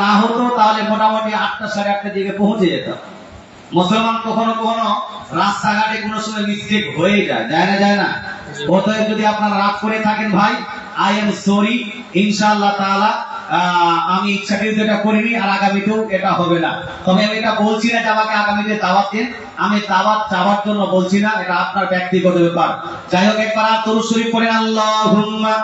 না হতো তাহলে মোটামুটি 8টা সাড়ে 8টার দিকে পৌঁছে যেতাম। মুসলমান কখনো কখনো রাস্তাঘাটে কোনো সময় মিস্টেক হয়ে যায় না। অতএব যদি আপনারা রাগ করে থাকেন ভাই, আই এম সরি, ইনশাআল্লাহ তাআলা আমি ইচ্ছাকৃত এটা করিনি, আর আগামীতেও এটা হবে না। তবে আমি এটা বলছি না যে আমাকে আগামীতে দাওয়াত দেন, আমি দাওয়াত চাওয়ার জন্য বলছি না, এটা আপনার ব্যক্তিগত ব্যাপার। যাই হোক, একবার দরুদ শরীফ পড়েন, আল্লাহুম্মা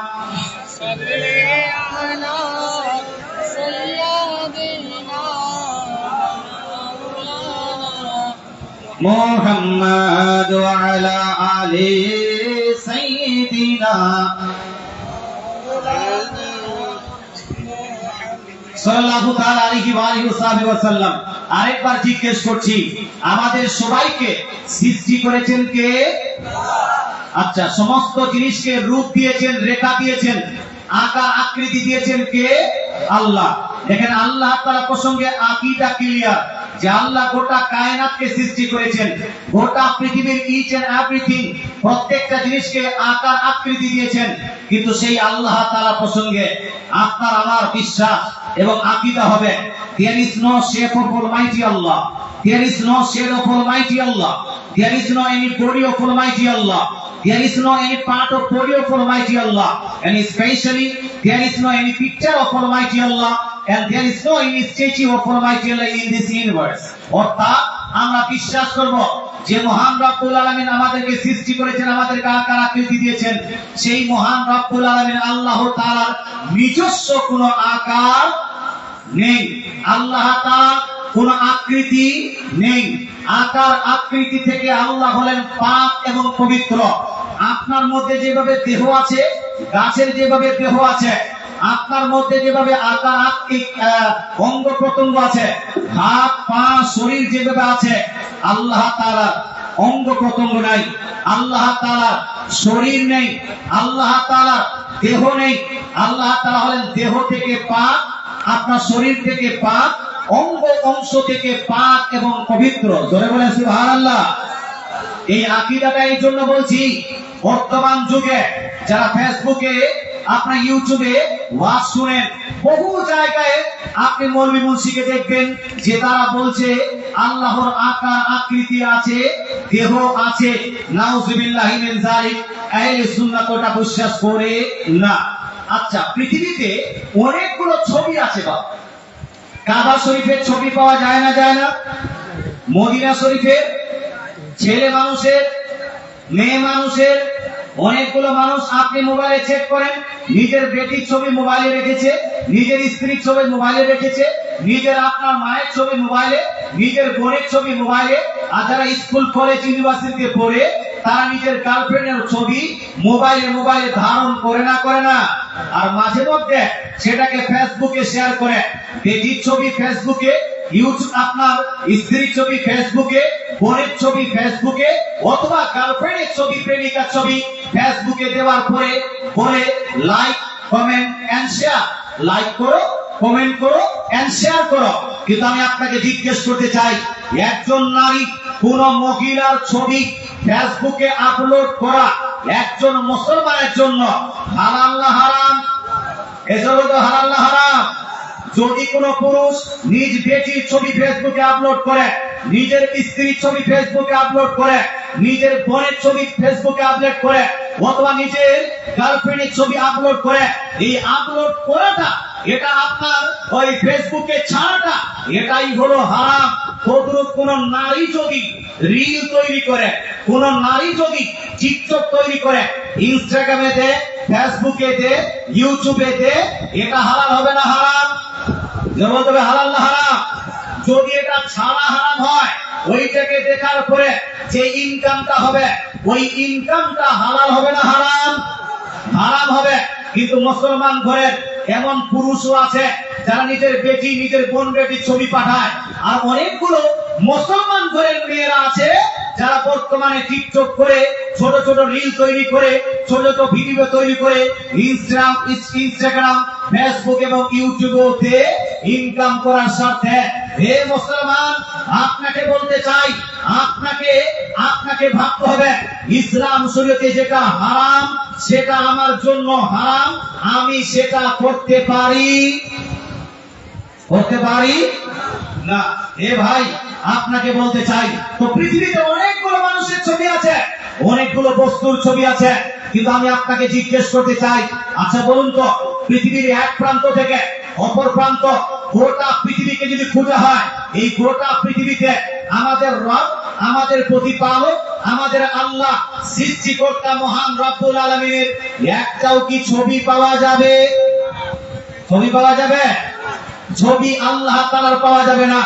মুহাম্মাদ ওয়া আলা আলি সাইয়্যিদিনা সাল্লাল্লাহু তাআলা আলাইহি ওয়া আলিহি ওয়াসাল্লাম। আরেকবার জিজ্ঞেস করছি, আমাদের সবাইকে সৃষ্টি করেছেন কে? আচ্ছা, সমস্ত জিনিসকে রূপ দিয়েছেন, রেখা দিয়েছেন, আকার আকৃতি দিয়েছেন কে? আল্লাহ। দেখেন, আল্লাহ তাআলা প্রসঙ্গে আকীদা ক্লিয়ার যে আল্লাহ গোটা কায়নাতকে সৃষ্টি করেছেন, গোটা পৃথিবীর ইচ এন্ড এভরিথিং, প্রত্যেকটা জিনিসকে আকার আকৃতি দিয়েছেন। কিন্তু সেই আল্লাহ তাআলা প্রসঙ্গে আপনার আমার বিশ্বাস এবং আকীদা হবে, there is no shape of Almighty Allah, there is no shade of Almighty Allah, there is no any body of Almighty Allah, there is no any part of body of Almighty Allah, and especially there is no any picture of Almighty Allah, and there is no any statue of Almighty Allah in this universe. অর্থাৎ আমরা বিশ্বাস করব যে মহান রব্বুল আলামিন আমাদেরকে সৃষ্টি করেছেন, আমাদেরকে আকার আকৃতি দিয়েছেন। সেই মহান রব্বুল আলামিন আল্লাহ তাআলার নিজস্ব কোনো আকার নেই, আল্লাহ তাআলার কোনো আকৃতি নেই। আকার আকৃতি থেকে আল্লাহ হলেন পাক এবং পবিত্র। আপনার মধ্যে যেভাবে দেহ আছে, গাছের যেভাবে দেহ আছে, আপনার মধ্যে যেভাবে আকার অঙ্গ প্রত্যঙ্গ আছে, হাত পা শরীর যেভাবে আছে, আল্লাহ তাআলার অঙ্গ প্রত্যঙ্গ নাই, আল্লাহ তাআলার শরীর নেই, আল্লাহ তাআলার দেহ নেই। আল্লাহ তাআলা হলেন দেহ থেকে পাক, আপনার শরীর থেকে পাক, অঙ্গ অংশ থেকে পাক এবং পবিত্র। জোরে বলেন সুবহানাল্লাহ। এই আকীদাটা এই জন্য বলছি, বর্তমান যুগে যারা ফেসবুকে, আপনার ইউটিউবে ওয়াজ শুনেন, বহু জায়গায় আপনি মৌলভী মুন্সিকে দেখবেন যে তারা বলছে আল্লাহর আকার আকৃতি আছে, দেহ আছে। নাউযুবিল্লাহি মিন যালিক। আহলে সুন্নাত ওটা বিশ্বাস করে না। আচ্ছা, পৃথিবীতে অনেকগুলো ছবি আছে বাবা। কাবা শরীফের ছবি পাওয়া যায় না? মদিনা শরীফের ছেলে মানুষের, মেয়ে মানুষের, অনেকগুলো মানুষ আপনি মোবাইলে চেক করেন, নিজের বেটির ছবি মোবাইলে রেখেছে, নিজের স্ত্রীর ছবি মোবাইলে রেখেছে, নিজের আপনার মায়ের ছবি মোবাইলে, নিজের বোনের ছবি মোবাইলে। আর যারা স্কুল কলেজ ইউনিভার্সিটিতে পড়ে তারা নিজের গার্লফ্রেন্ডের ছবি মোবাইলে ধারণ করে না? আর মাঝে মধ্যে সেটাকে ফেসবুকে শেয়ার করে। বেটির ছবি ফেসবুকে, ইউটিউব আপনার স্ত্রীর ছবি ফেসবুকে, বোনের ছবি ফেসবুকে, অথবা গার্লফ্রেন্ডের ছবি, প্রেমিকার ছবি ফেসবুকে দেওয়ার পরে বলে like, comment and share, like করো, কমেন্ট করো এন্ড শেয়ার করো। কিন্তু আমি আপনাকে জিজ্ঞেস করতে চাই, একজন নারী কোন মহিলার ছবি ফেসবুকে আপলোড করা একজন মুসলমানের জন্য হালাল না হারাম? এজন্য তো হালাল না হারাম? যদি কোন পুরুষ নিজ বেটির ছবি ফেসবুকে আপলোড করে, নিজের স্ত্রীর ছবি ফেসবুকে আপলোড করে, নিজের বোনের ছবি ফেসবুকে আপলোড করে, অথবা নিজের গার্লফ্রেন্ডের ছবি আপলোড করে, এই আপলোড করাটা, এটা আপনার ওই ফেসবুকে ছাড়াটা, এটাই হলো হারাম। তদ্রুপ কোন নারী যদি রিল তৈরি করে, কোন নারী যদি টিকটক তৈরি করে, ইনস্টাগ্রামে দে, ফেসবুকে দে, ইউটিউবে দে, এটা হালাল হবে না হারাম? তবে হালাল না হারাম? যদি এটা ছাড়া হারাম হয়, ওইটাকে দেখার পরে যে ইনকামটা হবে, ওই ইনকামটা হালাল হবে না হারাম? হারাম হবে। কিন্তু মুসলমান ঘরের এমন পুরুষও আছে যারা নিজের বেটি, নিজের বোন বেটির ছবি পাঠায়। আর অনেকগুলো মুসলমান ঘরের মেয়েরা আছে যারা বর্তমানে টিকটক করে, ছোট ছোট রিল তৈরি করে, ছোট ছোট ভিডিও তৈরি করে ইনস্টাগ্রাম, ফেসবুক এবং ইউটিউবে ইনকাম করার স্বার্থে। হে মুসলমান, আপনাকে বলতে চাই, আপনাকে ভাবতে হবে ইসলাম শরীয়তে যেটা হারাম সেটা আমার জন্য হারাম, আমি সেটা করতে পারি। করতে পারি না। এ ভাই, আপনাকে বলতে চাই, তো পৃথিবীতে অনেকগুলো মানুষের ছবি আছে, অনেকগুলো বস্তুর ছবি আছে, কিন্তু আমি আপনাকে জিজ্ঞেস করতে চাই, আচ্ছা বলুন তো, পৃথিবীর এক প্রান্ত থেকে অপর প্রান্ত গোটা পৃথিবীকে যদি খোঁজা হয়, এই গোটা পৃথিবীতে আমাদের রব, আমাদের প্রতিপালক, আমাদের আল্লাহ, সৃষ্টিকর্তা মহান রব্বুল আলামিনের একটাও কি ছবি পাওয়া যাবে? ছবি পাওয়া যাবে? ছবি আল্লাহ তাআলার পাওয়া যাবে না।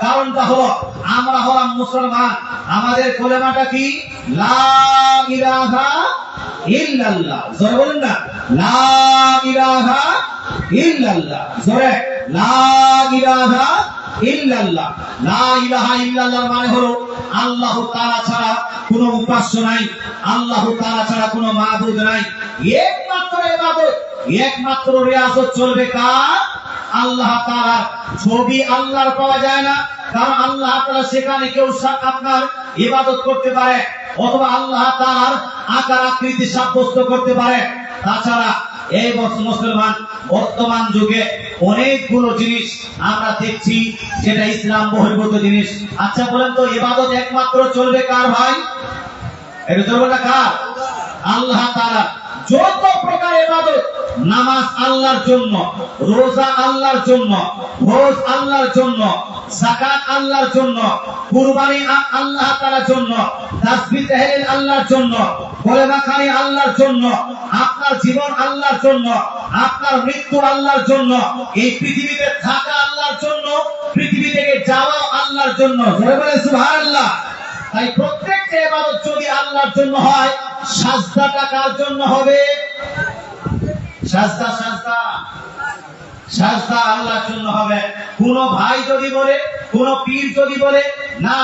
কারণটা হলো, আমরা হলাম মুসলমান, আমাদের কলেমাটা কি? লা ইলাহা ইল্লাল্লাহ। জোরে বলুন না, লা ইলাহা ইল্লাল্লাহ। জোরে, লা ইলাহা ইল্লাল্লাহ। লা ইলাহা ইল্লাল্লাহর মানে হলো আল্লাহ তাআলা ছাড়া কোনো উপাস্য নাই, আল্লাহ তাআলা ছাড়া কোনো মাবুদ নাই। একমাত্র ইবাদত, একমাত্র রিয়াজত চলবে কার? আল্লাহ তাআলা। ছবি আল্লাহর পাওয়া যায় না, কারণ আল্লাহ তাআলা সেখানে কেউ আপনার ইবাদত করতে পারে, অথবা আল্লাহ তাআলার আকার আকৃতি সাব্যস্ত করতে পারে। তাছাড়া এই মুসলমান বর্তমান যুগে অনেকগুলো জিনিস আমরা দেখছি যেটা ইসলাম বহির্ভূত জিনিস। আচ্ছা বলেন তো, ইবাদত একমাত্র চলবে কার ভাই? এটা চলবে না কার? আল্লাহ তাআলা। যত প্রকার ইবাদত, নামাজ আল্লাহর জন্য, রোজা আল্লাহর জন্য, হজ আল্লাহর জন্য, যাকাত আল্লাহর জন্য, কুরবানি আল্লাহ তাআলার জন্য, তাসবিহ তাহলিল আল্লাহর জন্য, কলেমা খানি আল্লাহর জন্য, আপনার জীবন আল্লাহর জন্য, আপনার মৃত্যু আল্লাহর জন্য, এই পৃথিবীতে থাকা আল্লাহর জন্য, পৃথিবী থেকে যাওয়া আল্লাহর জন্য। জোরে বলেন সুবহানাল্লাহ। তাই প্রত্যেকটা ইবাদত যদি আল্লাহর জন্য হয়, সাজদাটা কার জন্য হবে? সাজদা সাজদা সাজদা আল্লাহর জন্য হবে। কোন ভাই যদি বলে, কোন পীর যদি বলে না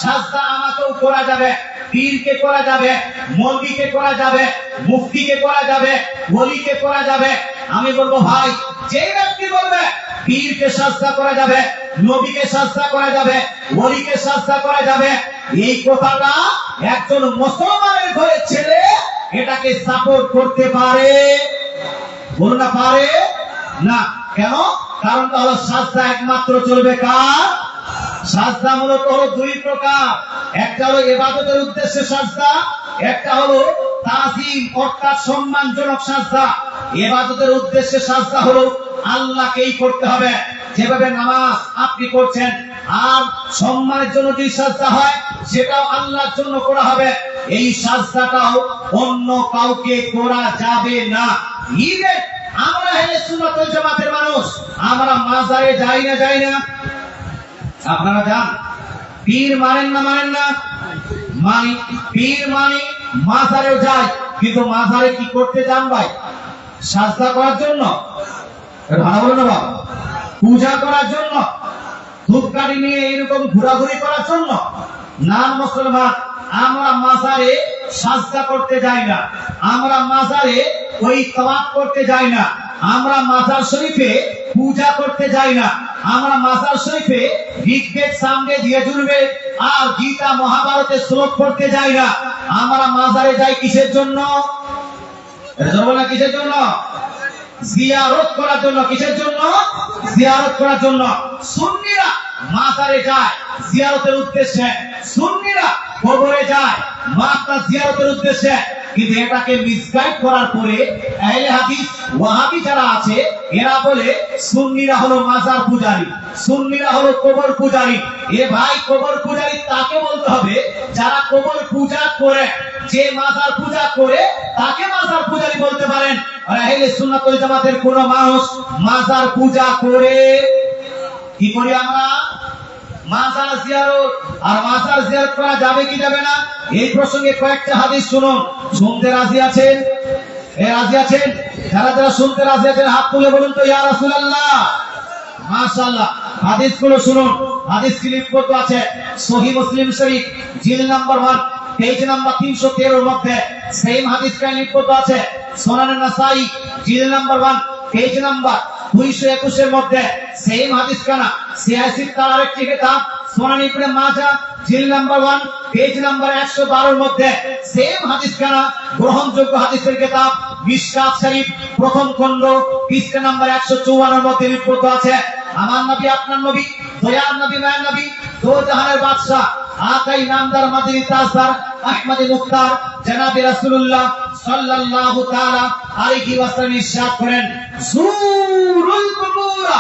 সাজদা আমাকেও করা যাবে, পীরকে করা যাবে, মৌলবীকে করা যাবে, মুফতিকে করা যাবে, ওলিকে করা যাবে, আমি বলবো ভাই, যে ব্যক্তি বলবে পীরকে সাজদা করা যাবে, নবীকে সাজদা করা যাবে, ওলিকে সাজদা করা যাবে, এই কথাটা একজন মুসলমানের ঘরের ছেলে এটাকে সাপোর্ট করতে পারে? বলুন না, পারে না। কেন? কারণটা হলো সাজদা একমাত্র চলবে কার? সাজদা মূলত হলো দুই প্রকার, একটা হলো ইবাদতের উদ্দেশ্যে সাজদা, একটা হলো তাজিম অর্থাৎ সম্মানজনক সাজদা। ইবাদতের উদ্দেশ্যে সাজদা হলো আল্লাহকেই করতে হবে, যেভাবে নামাজ আপনি করছেন, আর সম্মানের জন্য যে সাজদা হয় সেটাও আল্লাহর জন্য করা হবে। এই সাজদাটাও অন্য কাউকে করা যাবে না। ইভেন আমরা আহলে সুন্নাত ওয়াল জামাতের মানুষ, আমরা মাজারে যাই না? যাই না? আপনারা যান? পীর মানেন না? মানেন না? মানি। পীর মানি, মাজারেও যায়, কিন্তু মাজারে কি করতে যান ভাই? সাজদা করার জন্য? ভালো বলো না বাবা? পূজা করার জন্য? ধূপকাঠি নিয়ে এরকম ঘোরাঘুরি করার জন্য? না মুসলমান, আমরা মাজারে সাজদা করতে যাই না, আমরা মাজারে ওই তাওয়াফ করতে যাই না, আমরা মাজার শরীফে পূজা করতে যাই না, আমরা মাজার শরীফে ঋগ্বেদ সামবেদ যজুর্বেদ আর গীতা মহাভারতের শ্লোক পড়তে যাই না। আমরা মাজারে যাই কিসের জন্য? এটা জানবো না কিসের জন্য? জিয়ারত করার জন্য। কিসের জন্য? জিয়ারত করার জন্য। সুন্নিরা মাজারে যায় জিয়ারতের উদ্দেশ্যে, সুন্নিরা কবরে যায় মাতা জিয়ারতের উদ্দেশ্যে, কিন্তু এটাকে মিসগাইড করার পরে আহলে হাদিস ওয়াহাবি যারা আছে এরা বলে সুন্নিরা হলো মাজার পূজারী, সুন্নিরা হলো কবর পূজারী। এ ভাই, কবর পূজারী তাকে বলতে হবে যারা কবর পূজা করে, যে মাজার পূজা করে তাকে মাজার পূজারী বলতে পারেন। আর আহলে সুন্নাত ওয়াল জামাতের কোন মানুষ মাজার পূজা করে? কি করি আমরা? মাজার জিয়ারত। আর মাজার জিয়ারত করা যাবে কি যাবে না, এই প্রসঙ্গে কয়েকটা হাদিস শুনুন। শুনতে রাজি আছেন? রাজি আছেন? যারা যারা শুনতে রাজি আছেন হাত তুলে বলুন তো ইয়া রাসূলুল্লাহ। মাশাআল্লাহ। হাদিসগুলো শুনুন। হাদিস লিপিবদ্ধ আছে সহিহ মুসলিম শরীফ জিল নাম্বার 1 পেজ নাম্বার 313 এর মধ্যে। সেম হাদিসটা লিপিবদ্ধ আছে সুনান নাসাই জিল নাম্বার 1 পেজ নাম্বার 221 এর মধ্যে। সেম হাদিস কানা সিয়াসিত তার আরেকটি কিতাব সুনান ইবনে মাজাহ জিল নাম্বার 1 পেজ নাম্বার 112 এর মধ্যে। সেম হাদিস কানা গ্রহণযোগ্য হাদিসের কিতাব মিশকাত শরীফ প্রথম খণ্ড পৃষ্ঠা নাম্বার 154 এর মধ্যে লিপিবদ্ধ আছে। আমার নবী আপনার নবী, দয়ার নবী মায়ের নবী, দো জাহানের বাদশা, আকাই নামদার মাদিনী তাজদার আহমদ মুখতার জনাবে রাসূলুল্লাহ সাল্লাল্লাহু তাআলা আলাইহি ওয়াসাল্লাম ইরশাদ করেন, জুরুল কুবুরা,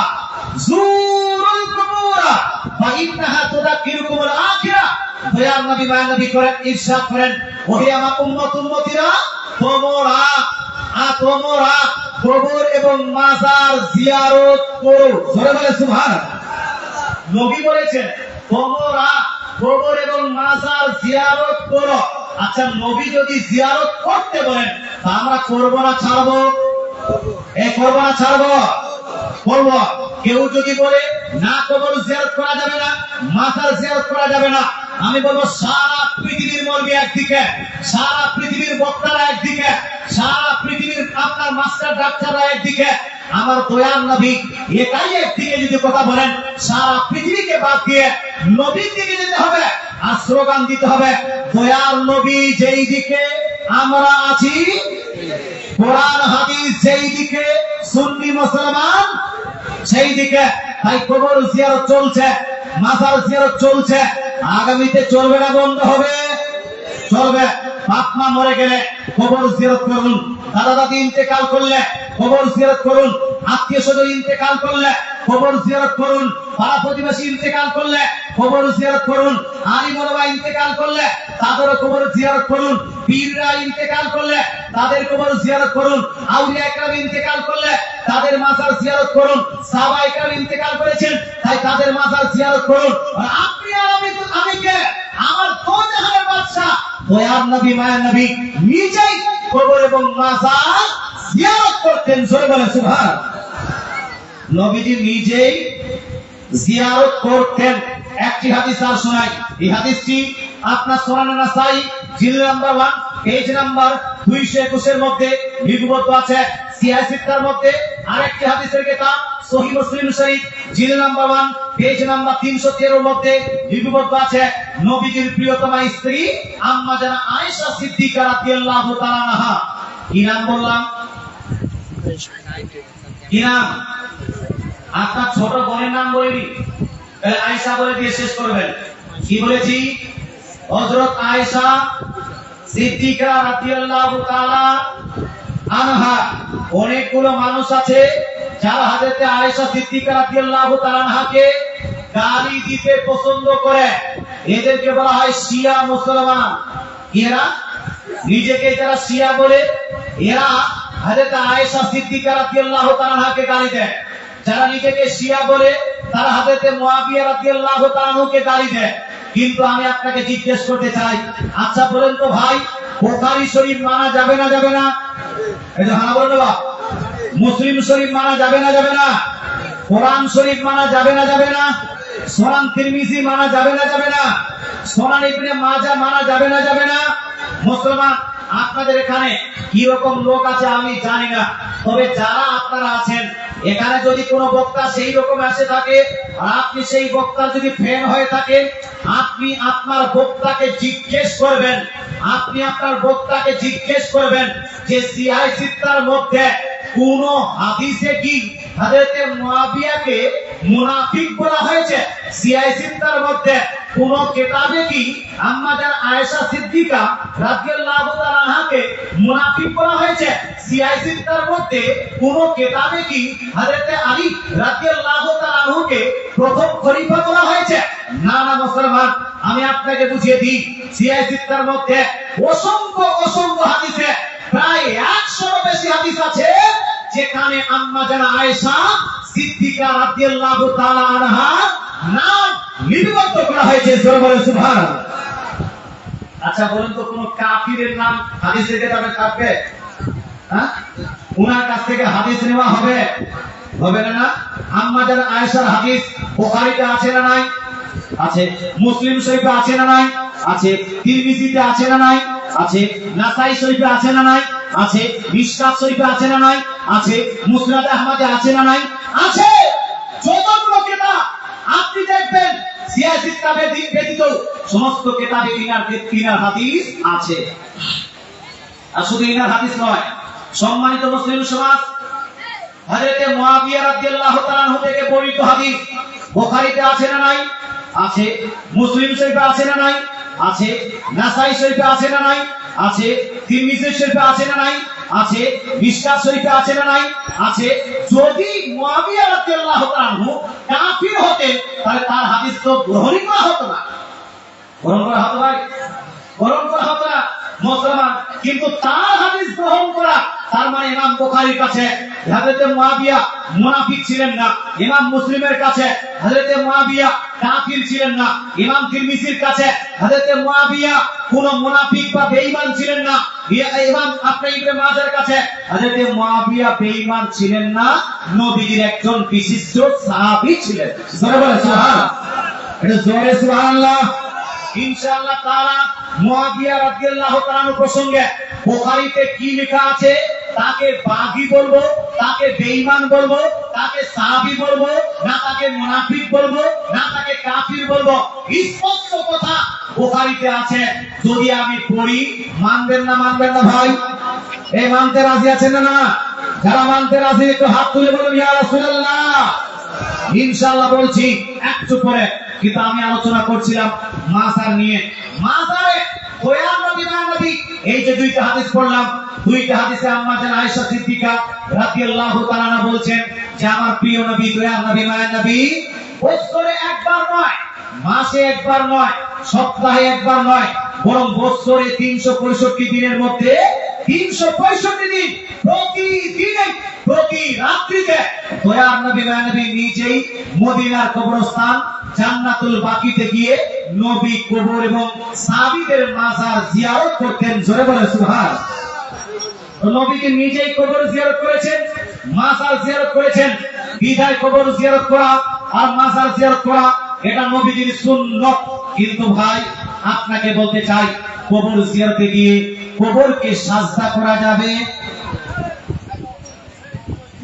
জুরুল কুবুরা ফা ইন্নাহা তুযাক্কিরুকুমুল আখিরাহ। দয়ার নবী মায়ের নবী করেন ইরশাদ করেন, ওহে আমার উম্মতিরা, তোমরা কবর এবং মাজার জিয়ারত করো। জোরে বলে সুবহানাল্লাহ। নবী বলেছেন তোমরা কবর এবং মাজার জিয়ারত করো। আচ্ছা, নবী যদি জিয়ারত করতে বলেন তা আমরা করব না ছাড়বো? করব না ছাড়বো? করব। কেউ যদি বলে না কবর জিয়ারত করা যাবে না, মাজার জিয়ারত করা যাবে না, আমি বলবো সারা পৃথিবীর মর্মী একদিকে, সারা পৃথিবীর বক্তারা একদিকে, সারা পৃথিবীর আপনার মাস্টার ডাক্তাররা একদিকে, আমার দয়ার নবী একাই একদিকে যদি কথা বলেন, সারা পৃথিবীকে বাদ দিয়ে নবীর দিকে যেতে হবে আর স্লোগান দিতে হবে, দয়ার নবী যেই দিকে আমরা আছি, কোরআন হাদিস যেই দিকে, সুন্নি মুসলমান সেই দিকে। তাই কবর জিয়ারত চলছে, মাজার জিয়ারত চলছে, আগামীতে চলবে না বন্ধ হবে? চলবে। বাপ মা মরে গেলে কবর জিয়ারত করুন, দাদা দাদি ইন্তেকাল করলে কবর জিয়ারত করুন, আত্মীয় স্বজন ইন্তেকাল করলে কবর জিয়ারত করুন, পাড়া প্রতিবেশী ইন্তেকাল করলে কবর জিয়ারত করুন, আলিম ওলামা ইন্তেকাল করলে তাদেরও কবর জিয়ারত করুন, পীররা ইন্তেকাল করলে তাদের কবর জিয়ারত করুন, আউলিয়া একরাম ইন্তেকাল করলে তাদের মাজার জিয়ারত করুন, সাহাবা একরাম ইন্তেকাল করেছেন তাই তাদের মাজার জিয়ারত করুন। আর আপনি আর আমি কে? আমার দো জাহানের বাদশা দয়ার নবী মায়ের নবী নিজেই কবর এবং মাজার জিয়ারত করতেন। জোরে বলেন সুবহানাল্লাহ। নবীজি নিজেই জিয়ারত করতেন। একটি হাদিস আর শোনাই। এই হাদিসটি আপনার সুনানে নাসাই জিলদ নাম্বার 1 পেজ নাম্বার 221 এর মধ্যে লিপিবদ্ধ আছে। সিয়াসিতার মধ্যে আরেকটি হাদিসের কিতাব সহিহ Muslim Sharif জিলদ number 1 page number 313 এর মধ্যে লিপিবদ্ধ আছে। নবীজির প্রিয়তমা স্ত্রী আম্মা জানা আয়েশা সিদ্দিকা রাদিয়াল্লাহু তাআলা আনহা। কি নাম বললাম? কি নাম? আপনার ছোট বোনের নাম বলিনি, তাহলে আয়েশা বলে দিয়ে শেষ করবেন। কি বলেছি? হযরত আয়েশা সিদ্দিকা রাদিয়াল্লাহু তাআলা আনহা। অনেকগুলো মানুষ আছে যারা হযরত আয়েশা সিদ্দিকা রাদিয়াল্লাহু তাআলা আনহাকে গালি দিতে পছন্দ করে। এদেরকে বলা হয় শিয়া মুসলমান। এরা নিজেকে যারা শিয়া বলে, এরা হযরত আয়েশা সিদ্দিকা রাদিয়াল্লাহু তাআলা আনহাকে গালি দেয়। যারা নিজেকে শিয়া বলে তারা হযরত মুয়াবিয়া রাদিয়াল্লাহু তাআলা আনহুকে গালি দেয়। কিন্তু আমি আপনাকে জিজ্ঞেস করতে চাই, আচ্ছা বলেন তো ভাই, বুখারী শরীফ মানা যাবে না যাবে না? এই যে হ্যাঁ বলেন বাবা। মুসলিম শরীফ মানা যাবে না যাবে না? কোরআন শরীফ মানা যাবে না যাবে না? সুনান তিরমিজি মানা যাবে না যাবে না? সুনান ইবনে মাজাহ মানা যাবে না যাবে না? মুসলমান আপনাদের এখানে কি রকম লোক আছে আমি জানি না, তবে যারা আপনারা আছেন এখানে যদি কোনো বক্তা সেই রকম এসে থাকে আর আপনি সেই বক্তার যদি ফ্যান হয়ে থাকেন, আপনি আপনার বক্তাকে জিজ্ঞেস করবেন, আপনি আপনার বক্তাকে জিজ্ঞেস করবেন যে সিয়াই সিত্তার মধ্যে কোন হাদিসে কি হযরত মুয়াবিয়াকে মুনাফিক বলা হয়েছে? সিয়াই সিত্তার মধ্যে কোন কিতাবে কি আম্মা জান আয়েশা সিদ্দিকা রাদিয়াল্লাহু তাআলা আনহাকে মুনাফিক বলা হয়েছে? সিয়াই সিত্তার মধ্যে কোন কিতাবে কি হযরত আলী রাদিয়াল্লাহু তাআলা আনহুকে প্রথম খলিফা বলা হয়েছে? না না মুসলমান, আমি আপনাকে বুঝিয়ে দিই, সিয়াই সিত্তার মধ্যে অসংখ্য অসংখ্য হাদিসে প্রায় 100 বেশি হাদিস আছে যেখানে আম্মা জান আয়েশা সিদ্দিকা রাদিয়াল্লাহু তাআলা আনহা নাম লিপিবদ্ধ করা হয়েছে। জোরে বলেন সুবহানাল্লাহ। আচ্ছা বলেন তো, কোন কাফিরের নাম হাদিসের কিতাবে থাকবে? হ্যাঁ, ওনার কাছ থেকে হাদিস নেওয়া হবে? হবে না। আম্মা জান আয়েশার হাদিস বুখারীতে আছে না নাই? আছে। মুসলিম শরীফে আছে না নাই? আছে। তিরমিজিতে আছে না নাই? আছে। নাসাই শরীফে আছে না নাই? আছে। মিশকাত শরীফে আছে না নাই? আছে। মুসনাদ আহমদে আছে না নাই? আছে। যতগুলো কিতাব আপনি দেখবেন সিয়াসি কিতাবে ব্যতীত সমস্ত কিতাবে ইনার হাদিস আছে। আর শুধু ইনার হাদিস নয়, সম্মানিত মুসলিম সমাজ, হযরতে মুয়াবিয়া রাদিয়াল্লাহু তাআলা আনহু থেকে বর্ণিত হাদিস বুখারীতে আছে না নাই? আছে। মুসলিম শরীফে আছে না নাই? আছে। নাসাই শরীফে আছে না নাই? আছে। তিরমিজি শরীফে আছে না নাই? আছে। মিশকাত শরীফে আছে না নাই? আছে। যদি মুয়াবিয়া রাদিয়াল্লাহু তাআলা আনহু কাফির হতেন তাহলে তার হাদিস তো গ্রহণই করা হতো না। গ্রহণ করা হতো ভাই? গ্রহণ করা হতো না মুসলমান। কিন্তু তার হাদিস গ্রহণ করা, তার মানে ইমাম বুখারীর কাছে হযরতে মুয়াবিয়া মুনাফিক ছিলেন না, ইমাম মুসলিমের কাছে হযরতে মুয়াবিয়া কাফির ছিলেন না, ইমাম তিরমিজির কাছে হযরতে মুয়াবিয়া কোন মুনাফিক বা বেঈমান ছিলেন না, ইমাম আপনি ইবনে মাজার কাছে হযরতে মুয়াবিয়া বেঈমান ছিলেন না, নবীজির একজন বিশিষ্ট সাহাবী ছিলেন। জোরে বলেন সুবহানাল্লাহ। এটা জোরে সুবহানাল্লাহ। ইনশাআল্লাহ তাআলা মুয়াবিয়া রাদিয়াল্লাহু তাআলা প্রসঙ্গে বুখারীতে কি লেখা আছে? তাকে বাগী বলবো, তাকে বেঈমান বলবো, তাকে সাহাবী বলবো না, তাকে মুনাফিক বলবো না, তাকে কাফির বলবো? স্পষ্ট কথা বুখারীতে আছে। যদি আমি পড়ি, মানবেন না মানবেন না ভাই? এই মানতে রাজি আছেন না? যারা মানতে রাজি একটু হাত তুলে বলুন ইয়া রাসূলুল্লাহ। ইনশাআল্লাহ বলছি একটু পরে। কিন্তু আমি আলোচনা করছিলাম মাজার নিয়ে। মাজারে দয়ার নবী মায়ের নবী, এই যে দুইটা হাদিস পড়লাম, দুইটা হাদিসে আম্মা জান আয়েশা সিদ্দিকা রাদিয়াল্লাহু তাআলা আনহা বলছেন যে আমার প্রিয় নবী দয়ার নবী মায়ের নবী বছরে একবার নয়, মাসে একবার নয়, সপ্তাহে একবার নয়, বরং বছরে 365 দিনের মধ্যে 365 দিন প্রতিদিন প্রতি রাত্রিতে দয়ার নবী মায়ের নবী নিজেই মদিনার কবরস্থান জান্নাতুল বাকিতে গিয়ে নবী কবর এবং সাহাবীদের মাজার জিয়ারত করতেন। জোরে বলে সুবহানাল্লাহ। নবীকে নিজেই কবর জিয়ারত করেছেন, মাজার জিয়ারত করেছেন। বিদায় কবর জিয়ারত করা আর মাজার জিয়ারত করা এটা নবীজির সুন্নাত। কিন্তু ভাই আপনাকে বলতে চাই, কবর জিয়ারতে গিয়ে কবরকে সাজদা করা যাবে?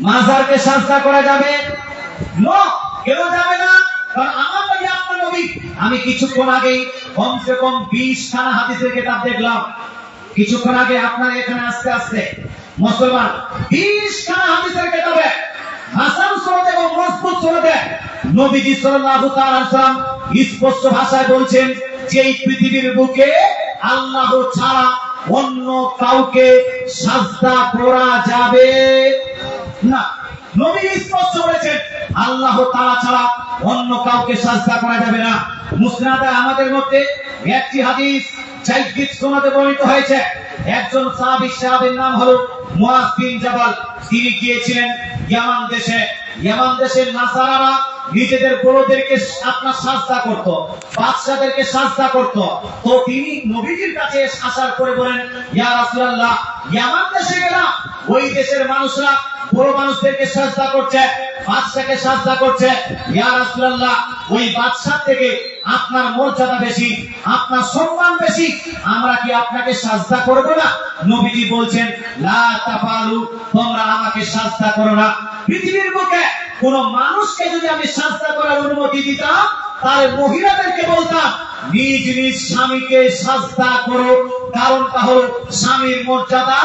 মাজারকে সাজদা করা যাবে না? কেন যাবে না? কারণ আমার নবী আপনার নবী। আমি কিছুক্ষণ আগেই কমসে কম 20 খানা হাদিসের কিতাব দেখলাম। কিছুক্ষণ আগে আপনারা এখানে আস্তে আস্তে মুসলমান 20 খানা হাদিসের কিতাবে হাসান সনদ এবং মজবুত সনদে নবীজি সাল্লাল্লাহু তাআলা আলাইহি ওয়াসাল্লাম স্পষ্ট ভাষায় বলছেন যে এই পৃথিবীর বুকে আল্লাহ ছাড়া অন্য কাউকে সাজদা করা যাবে না। নবী স্পষ্ট বলেছেন আল্লাহ তাআলা ছাড়া অন্য কাউকে সাজদা করা যাবে না। মুসনাদে আমাদের মধ্যে একটি হাদিস জাইদ সনদে বর্ণিত হয়েছে। একজন সাহাবী, সাহাবীর নাম হলো মুআয বিন জাবাল। তিনি গিয়েছিলেন ইয়ামান দেশে। ইয়ামান দেশের নাসারারা নিজেদের বড়দেরকে আপনার সাজদা করত, বাদশাদেরকে সাজদা করত। তো তিনি নবীজির কাছে আসার পরে বলেন ইয়া রাসূলুল্লাহ, ইয়ামান দেশে গেলাম, ওই দেশের মানুষরা বড় মানুষদেরকে সাজদা করছে, বাদশাকে সাজদা করছে। ইয়া রাসূলুল্লাহ, ওই বাদশা থেকে আপনার মর্যাদা বেশি, আপনার সম্মান বেশি, আমরা কি আপনাকে সাজদা করব না? নবীজি বলছেন লা তাফালু, তোমরা আমাকে সাজদা করো না। পৃথিবীর বুকে কোন মানুষকে যদি আমি সাজদা করার অনুমতি দিতাম তাহলে মহিলাদেরকে বলতাম নিজ নিজ স্বামীকে সাজদা করো। কারণটা হলো স্বামীর মর্যাদা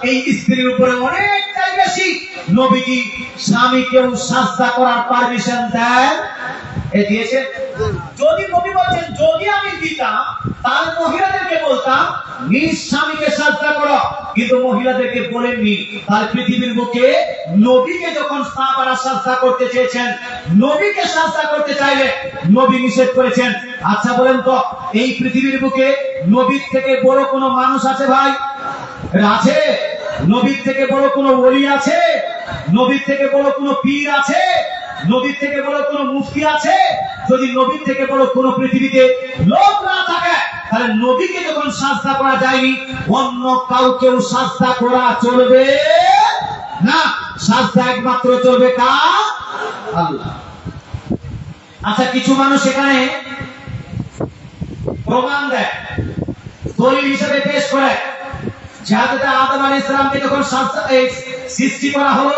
এই স্ত্রীর উপরে অনেকটাই বেশি। নবীজি স্বামীকেও সাজদা করার পারমিশন দেন, দিয়েছেন। যদি নবী বলেন যদি আমি দিতাম তাহলে মহিলাদেরকে বলতাম নিজ স্বামীকে সাজদা করো, কিন্তু মহিলাদেরকে বলেননি। তাহলে পৃথিবীর বুকে নবীকে যখন সাহাবারা সাজদা করতে চেয়েছেন, নবীকে সাজদা করতে চাইলে নবী নিষেধ করেছেন। আচ্ছা বলেন তো, এই পৃথিবীর বুকে নবীর থেকে বড় কোনো মানুষ আছে ভাই? আছে? নবীর থেকে বড় কোনো ওলি আছে? নবীর থেকে বড় কোনো পীর আছে? নবীর থেকে বড় কোনো মুফতি আছে? যদি নবীর থেকে বড় কোনো পৃথিবীতে লোক না থাকে, তাহলে নবীকে যখন সাজদা করা যায়নি, অন্য কাউকেও সাজদা করা চলবে না। সাজদা একমাত্র চলবে কার? আল্লাহ। আচ্ছা, কিছু মানুষ এখানে প্রমাণ দেয়, দলিল হিসেবে পেশ করে যে হযরত আদম আলাইহিস সালামকে যখন সৃষ্টি করা হলো,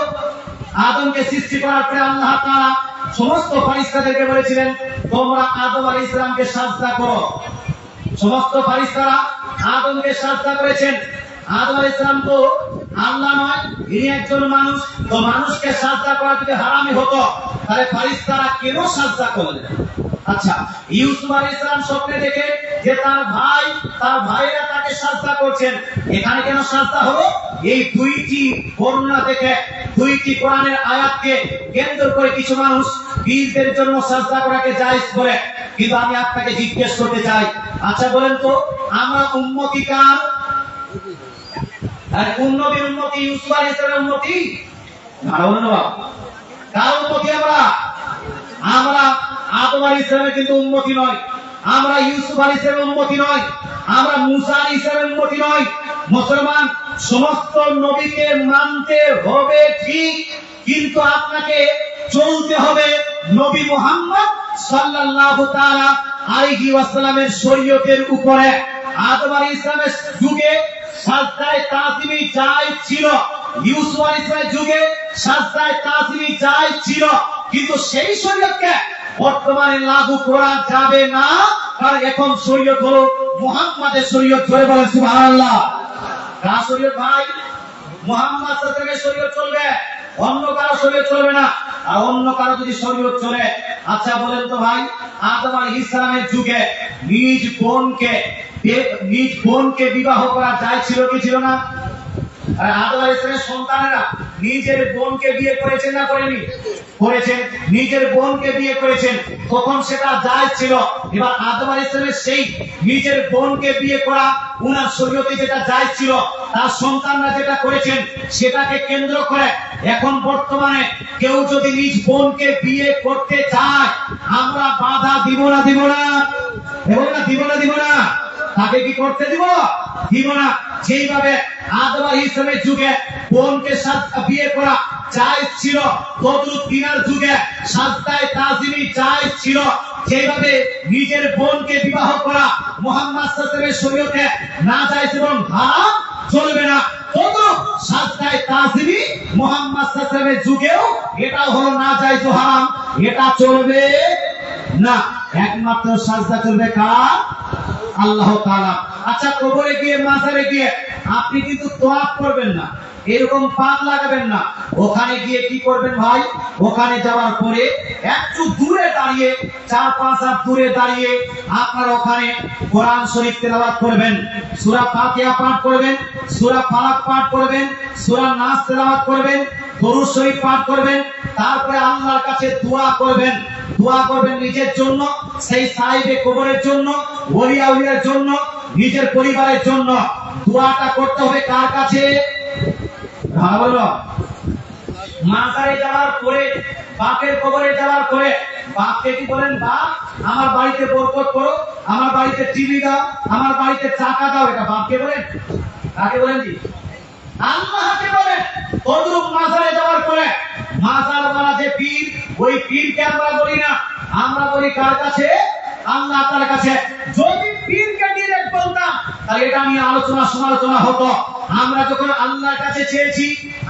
আদমকে সৃষ্টি করার পরে আল্লাহ তাআলা সমস্ত ফেরেশতাদেরকে বলেছিলেন তোমরা আদম আলাইহিস সালামকে সাজদা করো। সমস্ত ফেরেশতারা আদমকে সাজদা করেছেন। আদম আলাইহিস সালাম তো আল্লাহ নয়, ইনি একজন মানুষ। তো মানুষকে সাজদা করা যদি হারামি হতো, তাহলে ফারিস্তারা কেন সাজদা করলেন? আচ্ছা, ইউসুফ আলাইহিস সালাম স্বপ্নে দেখে যে তার ভাইরা তাকে সাজদা করছেন, এখানে কেন সাজদা হলো? এই দুইটি বর্ণনা থেকে, দুইটি কোরআনের আয়াতকে কেন্দ্র করে কিছু মানুষ বীরদের জন্য সাজদা করাকে জায়েজ করে। কিন্তু আমি আপনাকে জিজ্ঞেস করতে চাই, আচ্ছা বলেন তো, আমরা উম্মতি কার? আর কোন নবীর উম্মতি? ইউসুফ আলাইহিস সালামের উম্মতি? ভালো বলেন বাবা, কার উম্মতি আমরা? আমরা আদম আলাইহিস সালামের কিন্তু উম্মতি নয়, আমরা ইউসুফ আলাইহিস সালামের উম্মতি নয়, আমরা মুসা আলাইহিস সালামের উম্মতি নয়। মুসলমান সমস্ত নবীকে মানতে হবে ঠিক, কিন্তু আপনাকে চলতে হবে নবী মুহাম্মদ সাল্লাল্লাহু তাআলা আলাইহি ওয়াসাল্লামের শরীয়তের উপরে। আদম আলাইহিস সালামের যুগে সাজদায়ে তাসবিহ জায়েজ ছিল, ইউসুফ আলাইহিস সালামের যুগে সাজদায়ে তাসবিহ জায়েজ ছিল, কিন্তু সেই শরীয়তকে বর্তমানে লাগু করা যাবে না, কারণ এখন শরীয়ত হলো মুহাম্মাদের শরীয়ত। ধরে বলেন সুবহানাল্লাহ। কার শরীয়ত ভাই? মুহাম্মদ সাল্লাল্লাহু আলাইহি ওয়াসাল্লামের শরীয়ত চলবে, অন্য কারো শরীয়ত চলবে না। আর অন্য কারো যদি শরীয়ত চলে, আচ্ছা বলেন তো ভাই, আদম আলাইহিস সালামের যুগে নিজ বোনকে বিবাহ করা যায় ছিল কি ছিল না? আর আদম আলাইহিস সালামের সন্তানেরা নিজের বোনকে বিয়ে করেছেন না করেনি? করেছেন, নিজের বোনকে বিয়ে করেছেন, তখন সেটা জায়েজ ছিল। এবার আদম আলাইহিস সালামের সেই নিজের বোনকে বিয়ে করা উনার শরীয়তে যেটা জায়েজ ছিল, তার সন্তানরা যেটা করেছেন, সেটাকে কেন্দ্র করে এখন বর্তমানে কেউ যদি নিজ বোনকে বিয়ে করতে চায়, আমরা বাধা দিব না? দিব না? দিব না? তাকে কি করতে দিব? দিব না। যেইভাবে আদম আলাইহিস সালামের যুগে বোনকে বিয়ে করা জায়েজ ছিল, তদ্রুপ তিনার যুগে সাজদায়ে তাসবিহ জায়েজ ছিল। যেভাবে নিজের বোনকে বিবাহ করা মুহাম্মদ সাল্লাল্লাহু আলাইহি ওয়াসাল্লামের শরীয়তে নাজায়েজ এবং হারাম, চলবে না, তদ্রুপ সাজদায়ে তাসবিহ মুহাম্মদ সাল্লাল্লাহু আলাইহি ওয়াসাল্লামের যুগেও এটা হলো নাজায়েজ ও হারাম, এটা চলবে না। একমাত্র সাজদা চলবে কার? আল্লাহ তাআলা। আচ্ছা, কবরে গিয়ে, মাজারে গিয়ে আপনি কিন্তু তোয়াফ করবেন না, এরকম পাক লাগাবেন না। ওখানে গিয়ে কি করবেন ভাই? ওখানে যাওয়ার পরে একটু দূরে দাঁড়িয়ে, 4-5 হাত দূরে দাঁড়িয়ে আপনারা ওখানে কোরআন শরীফ তেলাওয়াত করবেন, সূরা ফাতিহা পাঠ করবেন, সূরা ফালাক পাঠ করবেন, সূরা নাস তেলাওয়াত করবেন, দরুদ শরীফ পাঠ করবেন, তারপরে আল্লাহর কাছে দোয়া করবেন। দোয়া করবেন নিজের জন্য, সেই সাহিবে কবরের জন্য, ওলি আউলিয়ার জন্য, নিজের পরিবারের জন্য। দোয়াটা করতে হবে কার কাছে? ভালো, মাজারে যাওয়ার পরে, বাপের কবরে যাওয়ার পরে বাপকে কি বলেন? বাপ, আমার বাড়িতে বরকত করো, আমার বাড়িতে টিভি দাও, আমার বাড়িতে টাকা দাও। এটা বাপকে বলেন? কাকে বলেন? জি, আল্লাহকে বলেন। তদ্রুপ মাজারে যাওয়ার পরে মাজারওয়ালা যে পীর, ওই পীরকে আমরা বলি না, আমরা বলি কার কাছে? আল্লাহ তাআলার কাছে। যদি পীরকে ডিরেক্ট বলতাম, তাহলে এটা নিয়ে আলোচনা সমালোচনা হতো। আমরা যখন আল্লাহর কাছে চেয়েছি,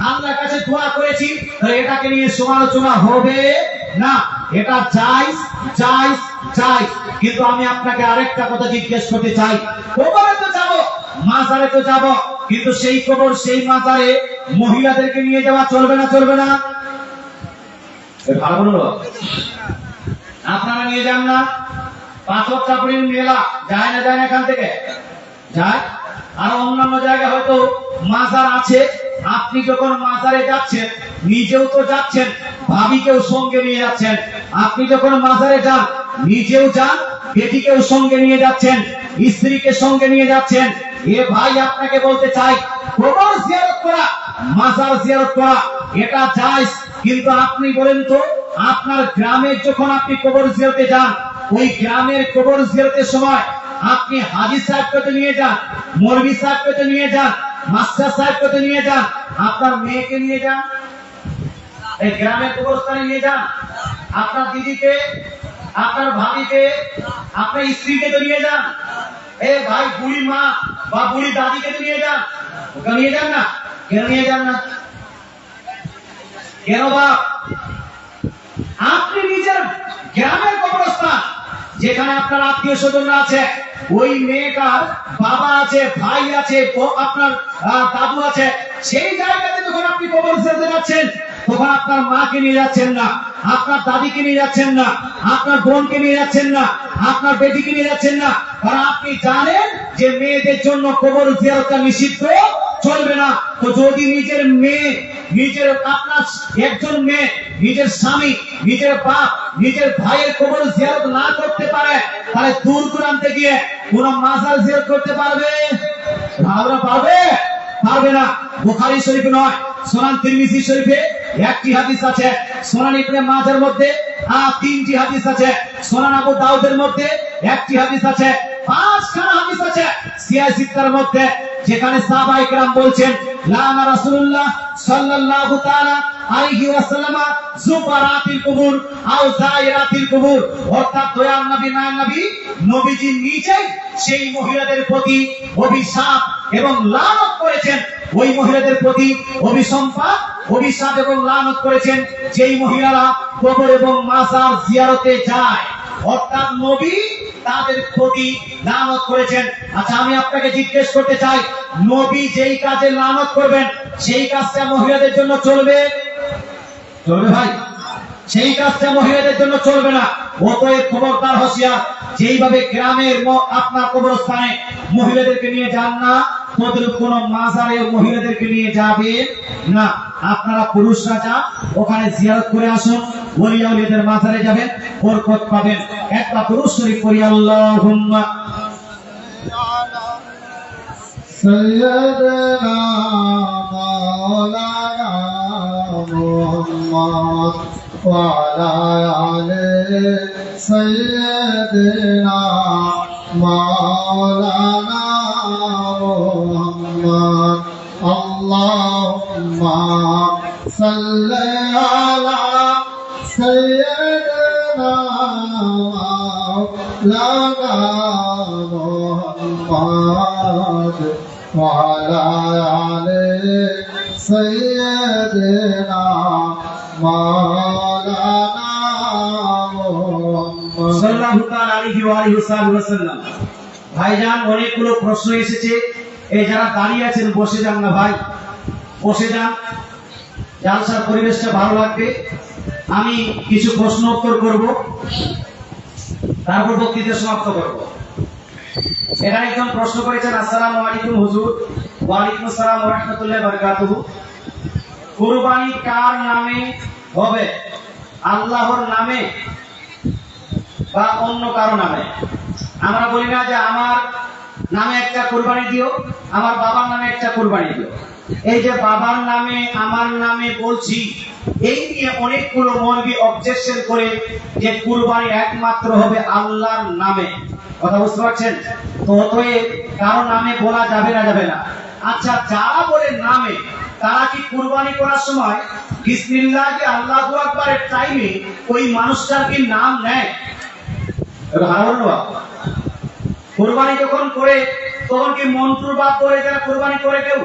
আল্লাহর কাছে দোয়া করেছি, তাহলে এটাকে নিয়ে সমালোচনা হবে না। এটা জায়েজ, জায়েজ, জায়েজ। কিন্তু আমি আপনাকে আরেকটা কথা জিজ্ঞেস করতে চাই, কবরে তো যাব, মাজারে তো যাব, কিন্তু সেই কবর, সেই মাজারে মহিলাদেরকে নিয়ে যাওয়া চলবে না? চলবে না? ভালো বলো, আপনারা নিয়ে যান না? পাথর চাপড়ির মেলা যায় না? যায় না? এখান থেকে যায়। আর অন্যান্য জায়গায় হয়তো মাজার আছে, আপনি যখন মাজারে যাচ্ছেন, নিজেও তো যাচ্ছেন, ভাবিকেও সঙ্গে নিয়ে যাচ্ছেন। আপনি যখন মাজারে যান, নিজেও যান, বেটিকেও সঙ্গে নিয়ে যাচ্ছেন, স্ত্রীকে সঙ্গে নিয়ে যাচ্ছেন। এ ভাই, আপনাকে বলতে চাই, কবর জিয়ারত করা, মাজার জিয়ারত করা, এটা জায়েজ। কিন্তু আপনি বলেন তো, আপনার গ্রামে যখন আপনি কবর জিয়ারতে যান, ওই গ্রামের কবর জিয়ারতের সময় আপনি হাজী সাহেবকে তো নিয়ে যান, মৌলভী সাহেবকে তো নিয়ে যান, মাস্টার সাহেবকে তো নিয়ে যান, আপনার মেয়েকে নিয়ে যান, এই গ্রামের কবরস্থানে নিয়ে যান, আপনার দিদিকে, আপনার ভাবিকে, আপনার স্ত্রীকে তো নিয়ে যান। এ ভাই, বুড়ি মা বা বুড়ি দাদিকে তো নিয়ে যান, ওকে নিয়ে যান না? কেন নিয়ে যান না? কেন বাপ? আপনি নিজের গ্রামের কবরস্থান, যেখানে আপনার আত্মীয় স্বজনরা আছে, ওই মেয়েটার বাবা আছে, ভাই আছে, আপনার দাদু আছে, সেই জায়গাতে যখন আপনি কবর জিয়ারতে যাচ্ছেন, তখন আপনার মাকে নিয়ে যাচ্ছেন না, আপনার দাদিকে নিয়ে যাচ্ছেন না, আপনার বোনকে নিয়ে যাচ্ছেন না, আপনার বেটিকে নিয়ে যাচ্ছেন না, কারণ আপনি জানেন যে মেয়েদের জন্য কবর জিয়ারতটা নিষিদ্ধ, চলবে না। তো যদি নিজের মেয়ে, নিজের আপনার একজন মেয়ে নিজের স্বামী, নিজের বাপ, নিজের ভাইয়ের কবর জিয়ারত না করতে পারে, তাহলে দূর দূরান্তে গিয়ে কোন মাজার জিয়ারত করতে পারবে? আমরা পারবে? পারবে না। বুখারী শরীফে নয়, সুনান তিরমিজি শরীফে একটি হাদিস আছে, সুনান ইবনে মাজার মধ্যে তিনটি হাদিস আছে, সুনান আবু দাউদের মধ্যে একটি হাদিস আছে, পাঁচখানা হাদিস আছে সিয়াহ সিত্তার মধ্যে, যেখানে সাহাবায়ে কেরাম বলছেন লানা রাসূলুল্লাহ সাল্লাল্লাহু তাআলা আলাইহি ওয়াসাল্লাম যুবারাতিল কুবুর আও যায়রাতিল কুবুর, অর্থাৎ দয়ার নবী মায়ের নবী নবীজি নিজেই সেই মহিলাদের প্রতি অভিশাপ এবং লানত করেছেন, ওই মহিলাদের প্রতি অভিশাপ এবং লানত করেছেন যেই মহিলারা কবর এবং মাজার জিয়ারতে যায়, অর্থাৎ নবী তাদের প্রতি লানত করেছেন। আচ্ছা, আমি আপনাকে জিজ্ঞেস করতে চাই, নবী যেই কাজে লানত করবেন সেই কাজটা মহিলাদের জন্য চলবে? চলবে ভাই? সেই কাজটা মহিলাদের জন্য চলবে না। অতএব খবরদার, হুঁশিয়ার, যেইভাবে গ্রামের আপনার কবরস্থানে মহিলাদেরকে নিয়ে যান না, তদ্রুপ কোন মাজারে মহিলাদেরকে নিয়ে যাবেন না। আপনারা পুরুষরা যান, ওখানে জিয়ারত করে আসুন, ওলি আউলিয়াদের মাজারে যাবেন, বরকত পাবেন। একটা পুরুষ শরীফ পড়ি, আল্লাহুম্মা সাইয়্যিদানা মাওলানা মুহাম্মদ ওয়া আলা আলি সাইয়্যিদিনা মাওলানা মুহাম্মদ। আল্লাহুম্মা সাল্লি আলা সাইয়্যিদিনা মাওলানা মুহাম্মদ ওয়া আলা আলি সাইয়্যিদিনা মাওলানা মুহাম্মদ সাল্লাল্লাহু তাআলা আলাইহি ওয়া আলিহি ওয়াসাল্লাম। ভাইজান, অনেকগুলো প্রশ্ন এসেছে, এই যারা দাঁড়িয়ে আছেন বসে যান না ভাই, বসে যান, জালসার পরিবেশটা ভালো লাগবে। আমি কিছু প্রশ্ন উত্তর করব, তারপর বক্তৃতা সমাপ্ত করব। এখানে একজন প্রশ্ন করেছেন, আসসালামু আলাইকুম হুজুর। ওয়া আলাইকুম আসসালাম ওয়া রাহমাতুল্লাহি ওয়া বারাকাতুহু। কুরবানি কার নামে হবে? আল্লাহর নামে বা অন্য কারো নামে? আমরা বলি না যে আমার নামে একটা কুরবানি দিও, আমার বাবার নামে একটা কুরবানি দিও। এই যে বাবার নামে আমার নামে বলছি, এই নিয়ে অনেকগুলো মৌলবি অবজেকশন করে যে কুরবানি একমাত্র হবে আল্লাহর নামে। কথা বুঝতে পারছেন? তো অতএব কারো নামে বলা যাবে না, যাবে না। আচ্ছা, যারা বলে নামে, তারা কি কুরবানি করার সময় বিসমিল্লাহ আল্লাহু আকবারের টাইমে ওই মানুষটার কি নাম নেয়? কুরবানি যখন করে তখন কি মন্ত্র বা করে যারা কুরবানি করে কেউ?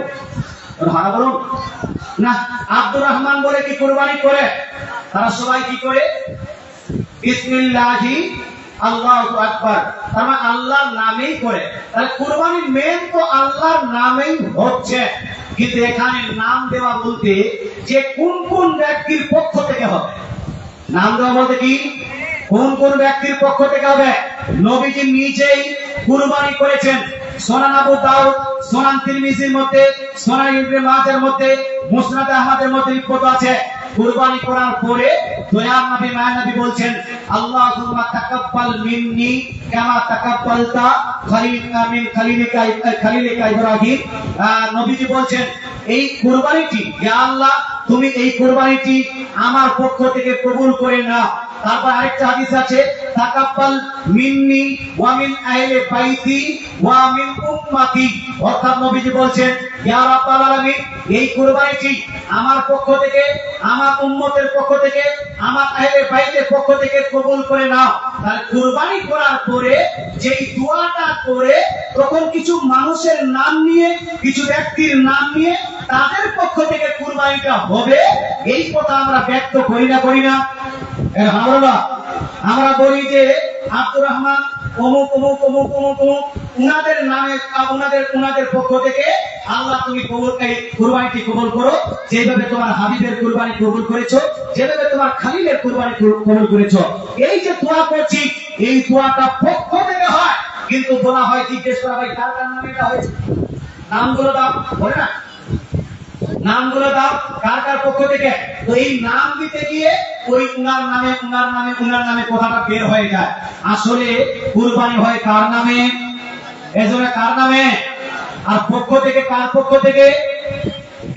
বলুন না। আব্দুর রহমান বলে কি কুরবানি করে? তারা সবাই কি করে? বিসমিল্লাহি আল্লাহু আকবার, তার মানে আল্লাহর নামেই করে। তাহলে কুরবানির মেন তো আল্লাহর নামেই হচ্ছে। কিন্তু এখানে নাম দেওয়া বলতে যে কোন কোন ব্যক্তির পক্ষ থেকে হবে, নাম দেওয়া বলতে কি কোন কোন ব্যক্তির পক্ষ থেকে হবে? নবীজি নিজেই কুরবানি করেছেন। সুনান আবু দাউদ, সুনান তিরমিজির মধ্যে, সুনান ইবনে মাজার মধ্যে, মুসনাদ আহমদের মধ্যে রিপোর্ট আছে। কুরবানি করার পরে দয়ার নবী মায়ের নবী বলছেন, আল্লাহুম্মা তাকাব্বাল মিন্নি কামা তাকাব্বালতা মিন খলিলিকা ইব্রাহিম। নবীজি বলছেন এই কুরবানিটি, ইয়া আল্লাহ তুমি এই কুরবানিটি আমার পক্ষ থেকে কবুল করে নাও। তারপর আরেকটা হাদিস আছে, তাকাব্বাল মিন্নি ওয়া মিন আহলি বাইতি ওয়া মিন উম্মতি, অর্থাৎ নবীজি বলছেন ইয়া রাব্বাল আলামিন এই কুরবানিটি আমার পক্ষ থেকে, আমার উম্মতের পক্ষ থেকে, আমার আহলে বাইতের পক্ষ থেকে কবুল করে নাও। তাহলে কুরবানি করার পরে যেই দোয়াটা করে তখন কিছু মানুষের নাম নিয়ে, কিছু ব্যক্তির নাম নিয়ে তাদের পক্ষ থেকে কুরবানিটা হবে, এই কথা আমরা ব্যক্ত করি না, করি না? আমরা বলি যে আব্দুর রহমান অমুক অমুক অমুক অমুক অমুক উনাদের নামে উনাদের পক্ষ থেকে আল্লাহ তুমি কুরবানিটি কবুল করো, যেভাবে তোমার হাবিবের কুরবানি কবুল করেছো, যেভাবে তোমার খালিলের কুরবানি কবুল করেছো। এই যে দোয়া করছি, এই দোয়াটা পক্ষ থেকে হয়, কিন্তু বলা হয়, জিজ্ঞেস করা হয় কার কার নামে এটা হয়েছে, নামগুলো দাও, বলে না নামগুলো দাও কার কার পক্ষ থেকে। তো এই নাম দিতে গিয়ে ওই উনার নামে কথাটা বের হয়ে যায়। আসলে কুরবানি হয় কার নামে? এজন্য কার নামে? আর পক্ষ থেকে কার পক্ষ থেকে?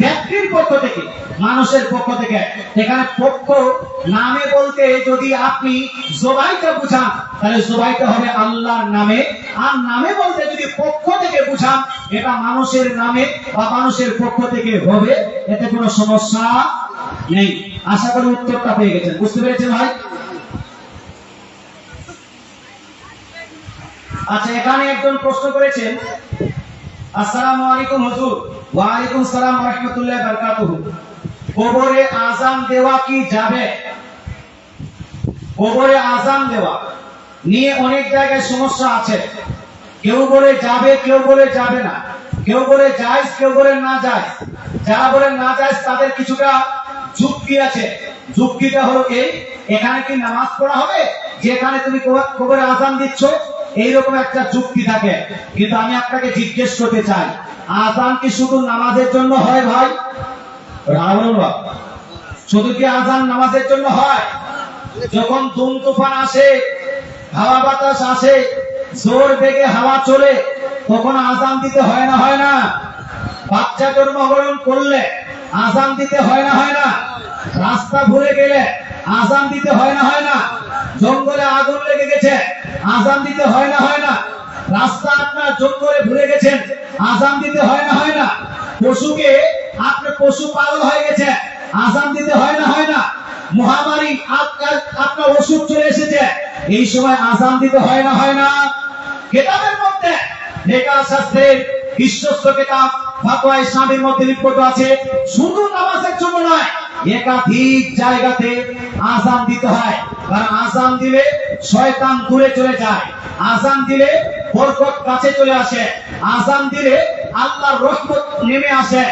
ব্যক্তির পক্ষ থেকে, মানুষের পক্ষ থেকে। এখানে পক্ষ নামে বলতে যদি আপনি জবাইটা বুঝান, তাহলে জবাইটা হবে আল্লাহর নামে। আর নামে বলতে যদি পক্ষ থেকে বুঝান, এটা মানুষের নামে বা মানুষের পক্ষ থেকে হবে, এতে কোনো সমস্যা নেই। আশা করি উত্তরটা পেয়ে গেছেন, বুঝতে পেরেছেন ভাই? আচ্ছা, এখানে একজন প্রশ্ন করেছেন, আসসালামু আলাইকুম হুজুর। ওয়া আলাইকুম সালাম ওয়া রাহমাতুল্লাহি ওয়া বারাকাতুহু। কবরে আযান দেওয়া কি যাবে? কবরে আযান দেওয়া নিয়ে অনেক জায়গায় সমস্যা আছে। কেউ বলে যাবে, কেউ বলে যাবে না, কেউ বলে জায়েজ, কেউ বলে না জায়েজ। যারা বলে না জায়েজ তাদের কিছুটা যুক্তি আছে। যুক্তিটা হলো এই, এখানে কি নামাজ পড়া হবে যেখানে তুমি কবরে আযান দিচ্ছ? এইরকম একটা যুক্তি থাকে। কিন্তু আমি আপনাকে জিজ্ঞেস করতে চাই, আযান কি শুধু নামাজের জন্য হয় ভাই? শুধু কি আযান নামাজের জন্য হয়? যখন ধুম তুফান আসে, হাওয়া বাতাস আসে, জোর বেগে হাওয়া চলে, তখন আযান দিতে হয় না হয় না? বাচ্চা জন্মগ্রহণ করলে আযান দিতে হয় না হয় না? রাস্তা ভুলে গেলে আযান দিতে হয় না হয় না? জঙ্গলে আগুন লেগে গেছে, আযান দিতে হয় না হয় না? রাস্তা আপনার জঙ্গলে ভুলে গেছেন, আযান দিতে হয় না হয় না? পশুকে আপনার পশু পাগল হয়ে গেছে, আযান দিতে হয় না হয় না? মহামারী আপনার ওষুধ চলে এসেছে, এই সময় আযান দিতে হয় না হয় না? কিতাবের মধ্যে লেখা, শাস্ত্রের বিশ্বস্ত কিতাব ফাতোয়া ইসলামের মধ্যে লিপিবদ্ধ আছে, শুধু নামাজের জন্য নয়, একাধিক জায়গাতে আযান দিতে হয়। কারণ আযান দিলে শয়তান দূরে চলে যায়, আযান দিলে বরকত কাছে চলে আসে, আযান দিলে আল্লাহর রহমত নেমে আসে,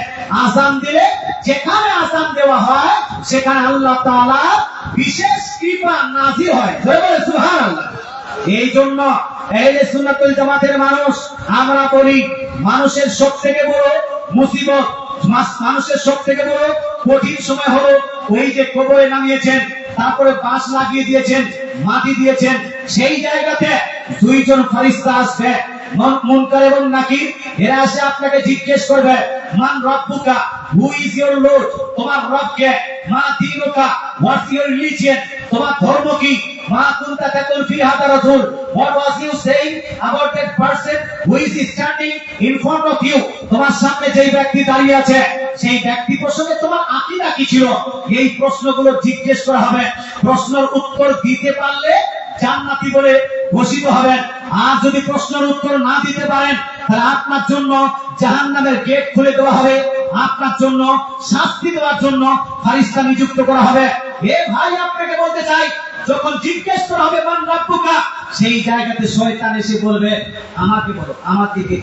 আযান দিলে যেখানে আযান দেওয়া হয় সেখানে আল্লাহ তাআলা বিশেষ কৃপা নাযিল হয়। জয় সুবহানাল্লাহ। এই জন্য আহলে সুন্নাত ওয়াল জামাতের মানুষ আমরা বলি, মানুষের সবথেকে বড় মুসিবত, মানুষের সবথেকে বড় কঠিন সময় হলো ওই যে কবরে নামিয়েছেন, তারপরে বাঁশ লাগিয়ে দিয়েছেন, মাটি দিয়েছেন, সেই জায়গাতে দুইজন ফেরেশতা আসবে, মুনকার এবং নাকির। এরা এসে আপনাকে জিজ্ঞেস করবে, মান রব্বুকা, হু ইজ ইওর লর্ড? তোমার রব কে? মা দীনুকা, হোয়াটস ইওর রিলিজিয়ন? তোমার ধর্ম কি? মা কুনতা তাকুল ফি হাদা রাসূল, what was you saying about that person who is standing in front of you? তোমার সামনে যেই ব্যক্তি দাঁড়িয়ে আছে সেই ব্যক্তি প্রসঙ্গে তোমার আকীদা কি ছিল? এই প্রশ্নগুলো জিজ্ঞেস করা হবে। প্রশ্নের উত্তর দিতে পারলে জান্নাতি বলে ঘোষিত হবেন। আর যদি প্রশ্নের উত্তর না দিতে পারেন, তাহলে আপনার জন্য জাহান্নামের গেট খুলে দেওয়া হবে, আপনার জন্য শাস্তি দেওয়ার জন্য ফেরেশতা নিযুক্ত করা হবে। এ ভাই, আপনাকে বলতে চাই, যখন জিজ্ঞেস করা হবে মান রাব্বুকা, সেই জায়গাতে শয়তান এসে বলবে, আমাকে বলো, আমার দিকে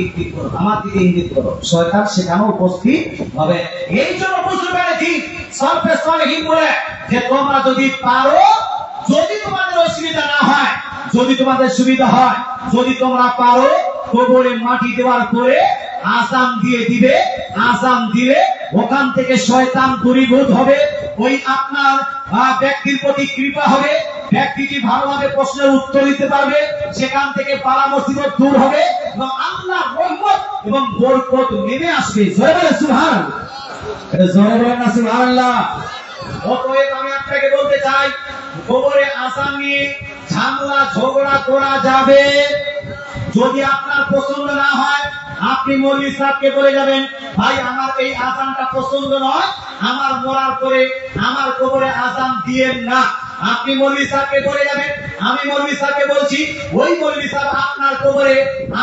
ইঙ্গিত করো, আমার দিকে ইঙ্গিত করো। শয়তান সেখানে উপস্থিত হবে। এই জন্য বুঝতে পেরেছি সরফে সালেহীন বলে যে তোমরা যদি পারো, যদি তোমাদের অসুবিধা না হয়, যদি তোমাদের সুবিধা হয়, যদি তোমরা পারো, কবরে মাটি দেওয়ার পরে আযান দিয়ে দিবে। আযান দিলে ওখান থেকে শয়তান দূরীভূত হবে, ওই আপনার ব্যক্তির প্রতি কৃপা হবে, ব্যক্তিটি ভালোভাবে প্রশ্নের উত্তর দিতে পারবে, সেখান থেকে বালা মুসিবত দূর হবে এবং আল্লাহর রহমত এবং বরকত নেমে আসবে। জয় বলে সুবহানাল্লাহ। এটা জোরে বলেন না সুবহানাল্লাহ। অতএব আমি আপনাকে বলতে চাই, কবরে আযান নিয়ে ঝামেলা ঝগড়া করা যাবে। যদি আপনার পছন্দ না হয়, আপনি মৌলভী সাহেবকে বলে যাবেন, ভাই আমার এই আযানটা পছন্দ নয়, আমার মরার পরে আমার কবরে আযান দিয়েন না। আপনি মৌলভী সাহেবকে বলে যাবেন, আমি মৌলভী সাহেবকে বলছি, ওই মৌলভী সাহেব আপনার কবরে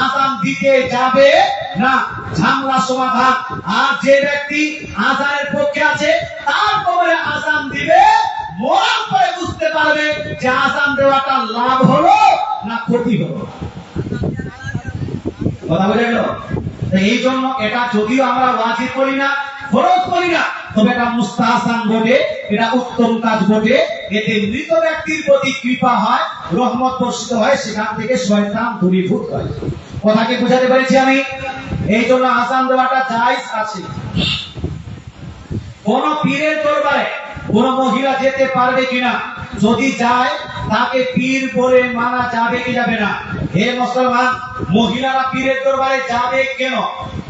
আযান দিতে যাবে না। ঝামেলা সমাধান। আর যে ব্যক্তি আযানের পক্ষে আছে, তার কবরে আযান দিবে, মরার পরে বুঝতে পারবে যে আযান দেওয়াটা লাভ হলো না ক্ষতি হলো। কথা বোঝা গেল? তো এই জন্য এটা যদিও আমরা ওয়াজিব করি না, ফরজ করি না, তবে এটা মুস্তাহসান বটে, এটা উত্তম কাজ বটে। এতে মৃত ব্যক্তির প্রতি কৃপা হয়, রহমত বর্ষিত হয়, সেখান থেকে শয়তান দূরীভূত হয়। কথাকে বোঝাতে পেরেছি আমি? এই জন্য আযান দেওয়াটা জায়েজ আছে। কোন পীরের দরবারে কোন মহিলা যেতে পারবে কিনা, যদি যায় তাকে পীর বলে মানা যাবে কি যাবে না? হে মুসলমান, মহিলারা পীরের দরবারে যাবে কেন,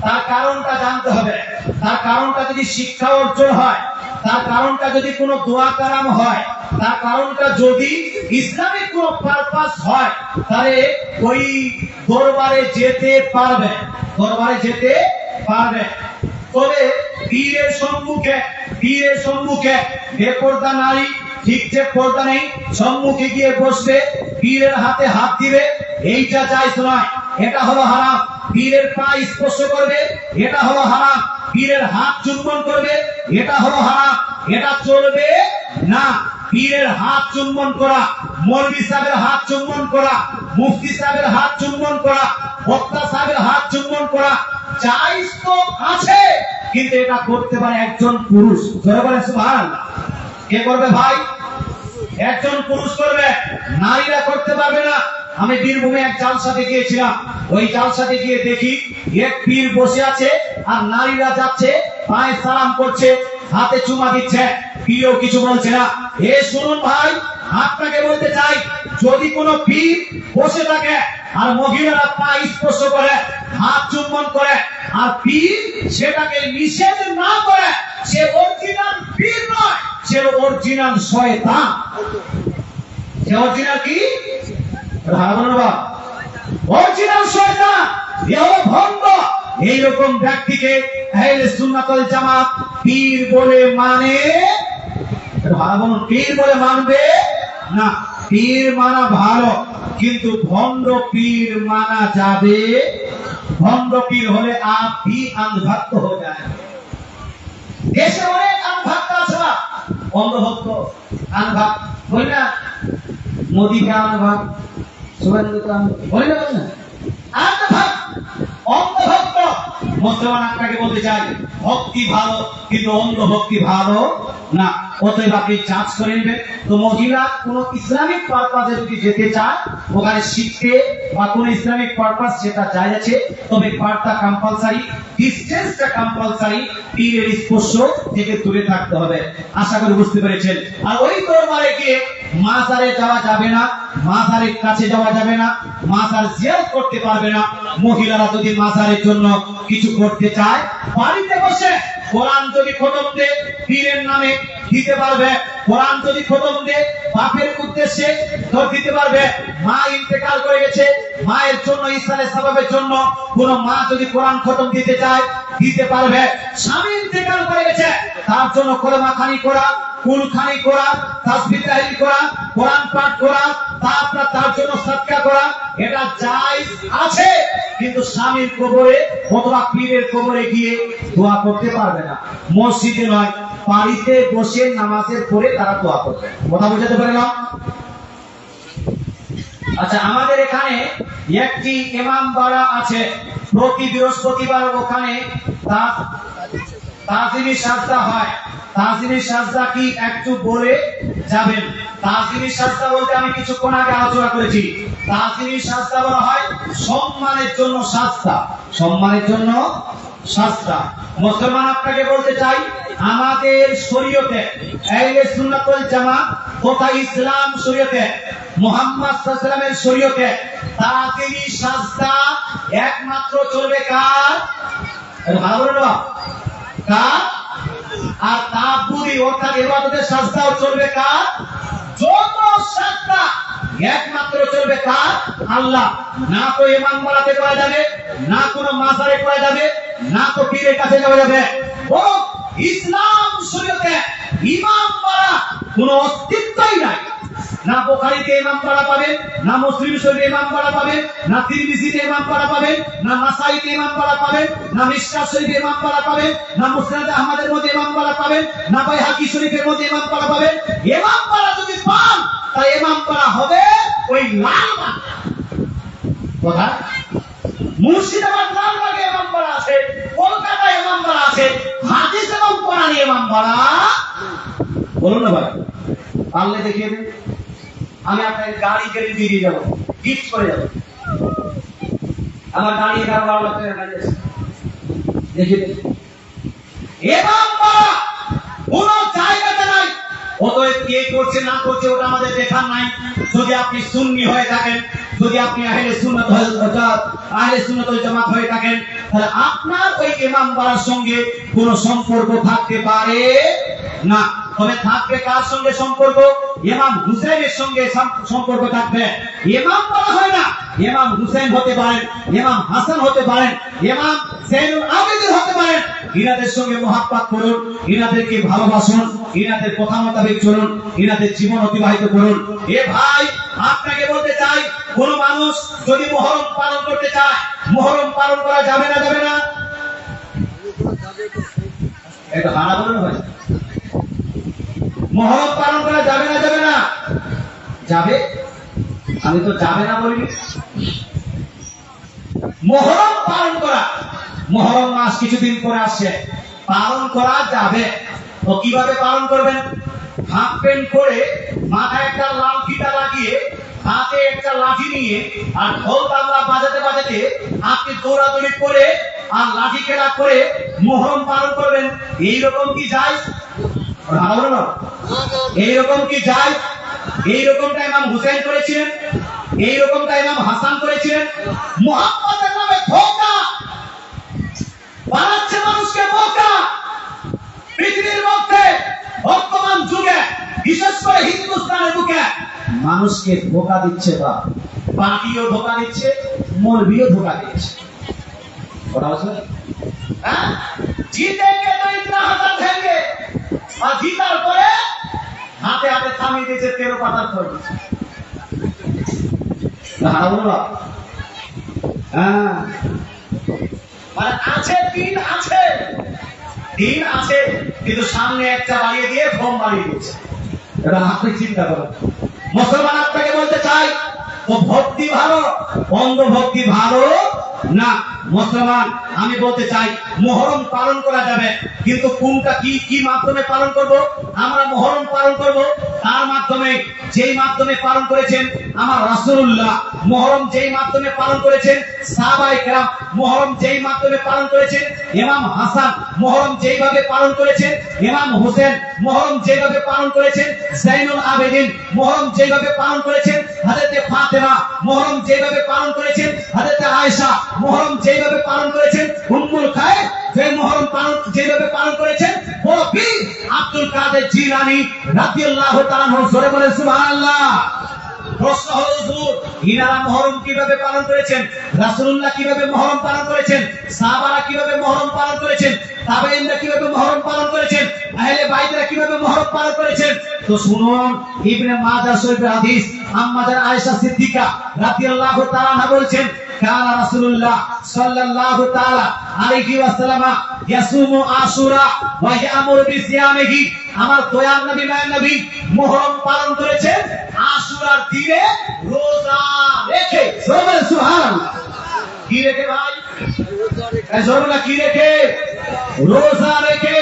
তার কারণটা জানতে হবে। তার কারণটা যদি শিক্ষা অর্জন হয়, তার কারণটা যদি কোনো দোয়া কালাম হয়, তার কারণটা যদি ইসলামিক কোনো পারপাস হয়, তাহলে ওই দরবারে যেতে পারবে, দরবারে যেতে পারবে। তবে পীরের সম্মুখে বেপরদা নারী, ঠিক যে পর্দা নেই, সম্মুখে গিয়ে বসবে, পীরের হাতে হাত দিবে, এইটা জায়েজ নয়, এটা হলো হারাম। পীরের পা স্পর্শ করবে, এটা হলো হারাম। পীরের হাত চুম্বন করবে, এটা হলো হারাম, এটা চলবে না। পীরের হাত চুম্বন করা, মৌলভী সাহেবের হাত চুম্বন করা, মুফতি সাহেবের হাত চুম্বন করা, বক্তা সাহেবের হাত চুম্বন করা জায়েজ তো আছে, কিন্তু এটা করতে পারে একজন পুরুষ। জোরে বলেন সুবহানাল্লাহ। কে করবে ভাই? একজন পুরুষ করবে, নারীরা করতে পারবে না। আমি বীরভূমে এক জালসাতে গিয়েছিলাম, ওই জালসাতে গিয়ে দেখি এক পীর বসে আছে আর নারীরা যাচ্ছে, পায়ে সালাম করছে, হাতে চুমা দিচ্ছে, পীরও কিছু বলছে না। এ শুনুন ভাই, আপনাকে বলতে চাই, যদি কোনো পীর বসে থাকে আর মহিলারা পা স্পর্শ করে, হাত চুম্বন করে, আর পীর সেটাকে নিষেধ না করে, সে অরিজিনাল পীর নয়, সে অরিজিনাল শয়তান। সে অরিজিনাল কি? অরিজিনাল শয়তান, এ হলো ভণ্ড। এইরকম ব্যক্তিকে আহলে সুন্নাত ওয়াল জামাত পীর বলে মানে, পীর বলে মানবে না। পীর মানা ভালো, কিন্তু ভণ্ড পীর মানা যাবে। ভণ্ড পীর হলে आप भी अंधभक्त हो जाए। দেশে অনেক अंधभक्त আছে, অন্ধভক্ত, अंधभक्त বলি না, মোদি কে अंधभक्त, শুভেন্দু কে বলি না, বলি না, अंधभक्त, অন্ধভক্ত। মুসলমান আপনাকে বলতে চাই, ভক্তি ভালো, কিন্তু অন্ধ ভক্তি ভালো না। অতএব আপনি যাচ করে নেবেন। তো মহিলা কোন ইসলামিক পারপাসে যদি যেতে চায়, ওখানে শিখতে বা কোন ইসলামিক পারপাস, সেটা জায়েজ আছে, তবে পার্টটা কম্পালসারি, ডিসটেন্সটা কম্পালসারি, পীরের স্পর্শ থেকে দূরে থাকতে হবে। আশা করি বুঝতে পেরেছেন। আর ওই দরবারে গিয়ে মাজারে যাওয়া যাবে না, মাজারের কাছে যাওয়া যাবে না, মাজার জিয়ারত করতে পারবে না। মহিলারা যদি মাজারের জন্য কিছু করতে চায়, বাড়িতে বসে কোরআন যদি খতম দেয় পীরের নামে দিতে পারবে, কোরআন যদি খতম দেয় বাপের উদ্দেশ্যে ধর দিতে পারবে। মা ইন্তেকাল করে গেছে, মায়ের জন্য, ইসলামের সাবাবের জন্য কোন মা যদি কোরআন খতম দিতে চায় দিতে পারবে। স্বামী ইন্তেকাল করে গেছে, তার জন্য কলেমা খানি করা, কুল খানি করা, তাসবিহ তাহলিল করা, কোরআন পাঠ করা, তার জন্য সাদকা করা, এটা জায়েজ আছে। কিন্তু স্বামীর কবরে অথবা পীরের কবরে গিয়ে দোয়া করতে পারবে না। মসজিদে নয়, বাড়িতে বসে নামাজের পরে তারা দোয়া করবে। কথা বুঝাতে পারলাম? আচ্ছা, আমাদের এখানে একটি ইমাম বাড়া আছে, প্রতি বৃহস্পতিবার ওখানে তাজিমি সাজদা হয়। তাজিমি সাজদা কি একটু বলে যাবেন? তাজিমি সাজদা বলতে আমি কিছুক্ষণ আগে আলোচনা করেছি, তাজিমি সাজদা বলা হয় সম্মানের জন্য সাজদা, সম্মানের জন্য সাজদা। মুসলমান আপনাকে বলতে চাই, আমাদের শরীয়তে, আহলে সুন্নাত ওয়াল জামাত তথা ইসলাম শরীয়তে, মুহাম্মদ সাল্লাল্লাহু আলাইহি ওয়াসাল্লামের শরীয়তে তাজিমি সাজদা একমাত্র চলবে কার? ভালো বলুন কার? আর তাবুদি অর্থাৎ ইবাদতের সাজদাও চলবে কার? যত সাজদা একমাত্র চলবে কার? আল্লাহ। না তো ইমাম বাড়াতে করা যাবে, না কোনো মাজারে করা যাবে, না তো পীরের কাছে যাওয়া যাবে। বরং ইসলাম শরীয়তে ইমাম বাড়া কোনো অস্তিত্বই নাই। না বুখারীতে ইমাম বাড়া পাবেন, না মুসলিম শরীফে ইমাম বাড়া পাবেন, না তিরমিজিতে ইমাম বাড়া পাবেন, না নাসাইতে ইমাম বাড়া পাবেন, না মিশকাত শরীফে ইমাম বাড়া পাবেন, না মুসনাদ আহমদের মধ্যে ইমাম বাড়া পাবেন, না বাইহাকি শরীফের মধ্যে ইমাম বাড়া পাবেন। ইমাম বাড়া যদি পান, তাই ইমাম বাড়া হবে ওই লাল বাড়া। কথা মুর্শিদাবাদ লালবাগে ইমামবাড়া আছে, কলকাতায় ইমামবাড়া আছে, হাদিস এবং কোরআনি ইমামবাড়া বলুন না ভাই, পারলে দেখিয়ে দেন। আমি আপনাকে গাড়ি কিনে দিয়ে যাবো, গিফট করে যাবো। আমার গাড়ি 11-12 লাখ টাকা গাড়ি আছে, দেখিয়ে দেন। ইমামবাড়া কোন জায়গাতে নাই। অতএব কে করছে না করছে ওটা আমাদের দেখার নাই। যদি আপনি সুন্নি হয়ে থাকেন, যদি আপনি আহলে সুন্নাত ওয়াল জামাত হয়ে থাকেন, তাহলে আপনার ওই ইমামবাড়ার সঙ্গে কোনো সম্পর্ক থাকতে পারে না। তবে থাকবে কার সঙ্গে সম্পর্ক? ইমাম হুসাইনের সঙ্গে সম্পর্ক থাকবে। ইমামবাড়া হয় না, ইমাম হুসাইন হতে পারেন, ইমাম হাসান হতে পারেন, ইমাম যায়নুল আবেদিন হতে পারেন। ইনাদের সঙ্গে মহাব্বত করুন, ইনাদেরকে ভালোবাসুন, ইনাদের কথা মোতাবেক চলুন, ইনাদের জীবন অতিবাহিত করুন। এ ভাই, আপনাকে বলতে চাই, কোন মানুষ যদি মুহররম পালন করতে চায়, মুহররম পালন করা যাবে না? যাবে না? এটা হারা বলুন ভাই, মুহররম পালন করা যাবে না? যাবে না? যাবে। আমি তো যাবে না বলিনি। মুহররম পালন করা, মুহররম মাস কিছুদিন পরে আসছে, পালন করা যাবে। তো কিভাবে পালন করবেন? হাফ প্যান্ট পরে, মাথায় একটা লাল ফিতা লাগিয়ে, হাতে একটা লাঠি নিয়ে, আর ঢোল তাবলা বাজাতে বাজাতে আপনি দৌড়াদৌড়ি করে আর লাঠি খেলা করে মুহররম পালন করবেন। এইরকম কি যায়? এইরকম কি যায়? এইরকমটা ইমাম হুসাইন করেছিলেন, এইরকমটা ইমাম হাসান করেছিলেন। মুহাম্মদের নামে ধোঁকা বানাচ্ছে মানুষকে, বোকা। পৃথিবীর মধ্যে বর্তমান যুগে, বিশেষ করে হিন্দুস্তানের বুকে, মানুষকে ধোঁকা দিচ্ছে। বা পার্টিও ধোঁকা দিচ্ছে, মৌলবীও ধোঁকা দিচ্ছে। ওটা বুঝলেন? হ্যাঁ, জিতেঙ্গে তো ইতনা হাসান দেंगे, আর জিতার পরে হাতে হাতে থামিয়ে দিয়েছে 13 পাতার ফল। না বলো, হ্যাঁ, মানে আছে দিন, আছে দিন আছে, কিন্তু সামনে একটা বাড়িয়ে দিয়ে ফর্ম বাড়িয়ে দিচ্ছে। এটা আপনি চিন্তা করুন। মুসলমান আপনাকে বলতে চাই, ও ভক্তি ভালো, অন্ধ ভক্তি ভালো না। মুসলমান আমি বলতে চাই, মুহররম পালন করা যাবে, কিন্তু কোনটা কি মাধ্যমে পালন করব? আমরা মুহররম পালন করব তার মাধ্যমে, যেই মাধ্যমে পালন করেছেন আমার রাসূলুল্লাহ। মুহররম যেই মাধ্যমে পালন করেছেন সাহাবায়ে কেরাম, মুহররম যেই মাধ্যমে পালন করেছেন ইমাম হাসান, মুহররম যেইভাবে পালন করেছেন ইমাম হোসেন, মুহররম যেভাবে পালন করেছেন যায়নুল আবেদিন, মুহররম যেভাবে পালন করেছেন হযরতে ফাতেমা, মুহররম যেভাবে পালন করেছেন হযরতে আয়েশা, মুহররম যেভাবে পালন করেছেন উম্মুল খায়ের, যে মুহররম পালন যেভাবে পালন করেছেন বড় পীর আব্দুল কাদের জিলানী রাদিয়াল্লাহু তাআলা আনহু। জোরে বলে সুবহানাল্লাহ। প্রশ্ন হলো, হুজুর ইনারা মুহররম কিভাবে পালন করেছেন? রাসূলুল্লাহ কিভাবে মুহররম পালন করেছেন? সাহাবারা কিভাবে মুহররম পালন করেছেন? তাবেঈনরা কিভাবে মুহররম পালন করেছেন? আহলে বাইতরা কিভাবে মুহররম পালন করেছেন? তো শুনুন, ইবনে মাজাহ শরীফের হাদিস, আম্মা জান আয়েশা সিদ্দিকা রাদিয়াল্লাহু তাআলা আনহা বলছেন, কানা রাসূলুল্লাহ সাল্লাল্লাহু তাআলা আলাইহি ওয়াসাল্লাম ইয়াসুমু আশুরা ওয়া ইয়ামুরু বিসিয়ামিহি। আমার দয়ার নবী মায়ের নবী মুহররম পালন করেছেন আশুরার দিনে রোজা রেখে। সুবহানাল্লাহ। কি রেখে ভাই? রোজা কি রেখে? রোজা রেখে।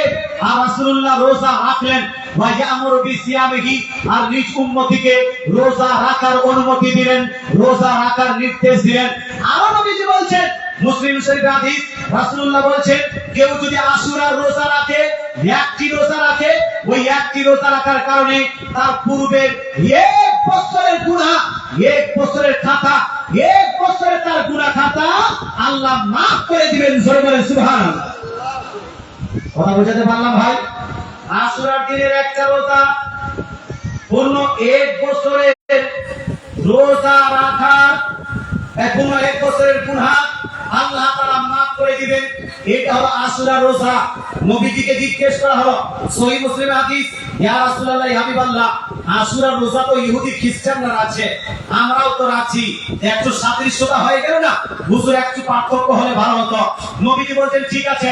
আর রাসূলুল্লাহ রোজা রাখলেন, ওয়া ইয়ামুরু বিসিয়ামিহি, আর নিজ উম্মতিকে রোজা রাখার অনুমতি দিলেন, রোজা রাখার নির্দেশ দিলেন। আর নবীজি বলছেন, মুসলিম শরীফের হাদিস, রাসূলুল্লাহ বলছেন, কেউ যদি আশুরার রোজা রাখে, একটি রোজা রাখে, ওই একটি রোজা রাখার কারণে তার পূর্বের 1 বছরের গুনাহ, 1 বছরের খাতা, 1 বছরের তার গুনাহ খাতা আল্লাহ মাফ করে দিবেন। জোরে বলেন সুবহানাল্লাহ। কথা বুঝাতে পারলাম ভাই? আশুরার দিনের একটা রোজা পূর্ণ 1 বছরের রোজা রাখার, পূর্ণ 1 বছরের গুনাহ আল্লাহ তাআলা মাফ করে দিবেন। এটা হলো আশুরা রোজা। নবীজিকে জিজ্ঞেস করা হলো, সহিহ মুসলিম হাদিস, ইয়া রাসূলুল্লাহ, ইয়া হাবিবাল্লাহ, আশুরা রোজা তো ইহুদি খ্রিস্টানরা আছে, আমরাও তো রাখছি, একটু সাদৃশ্যতা হয়ে গেল না হুজুর? একটু পার্থক্য হলে ভালো হতো। নবীজি বলছেন, ঠিক আছে,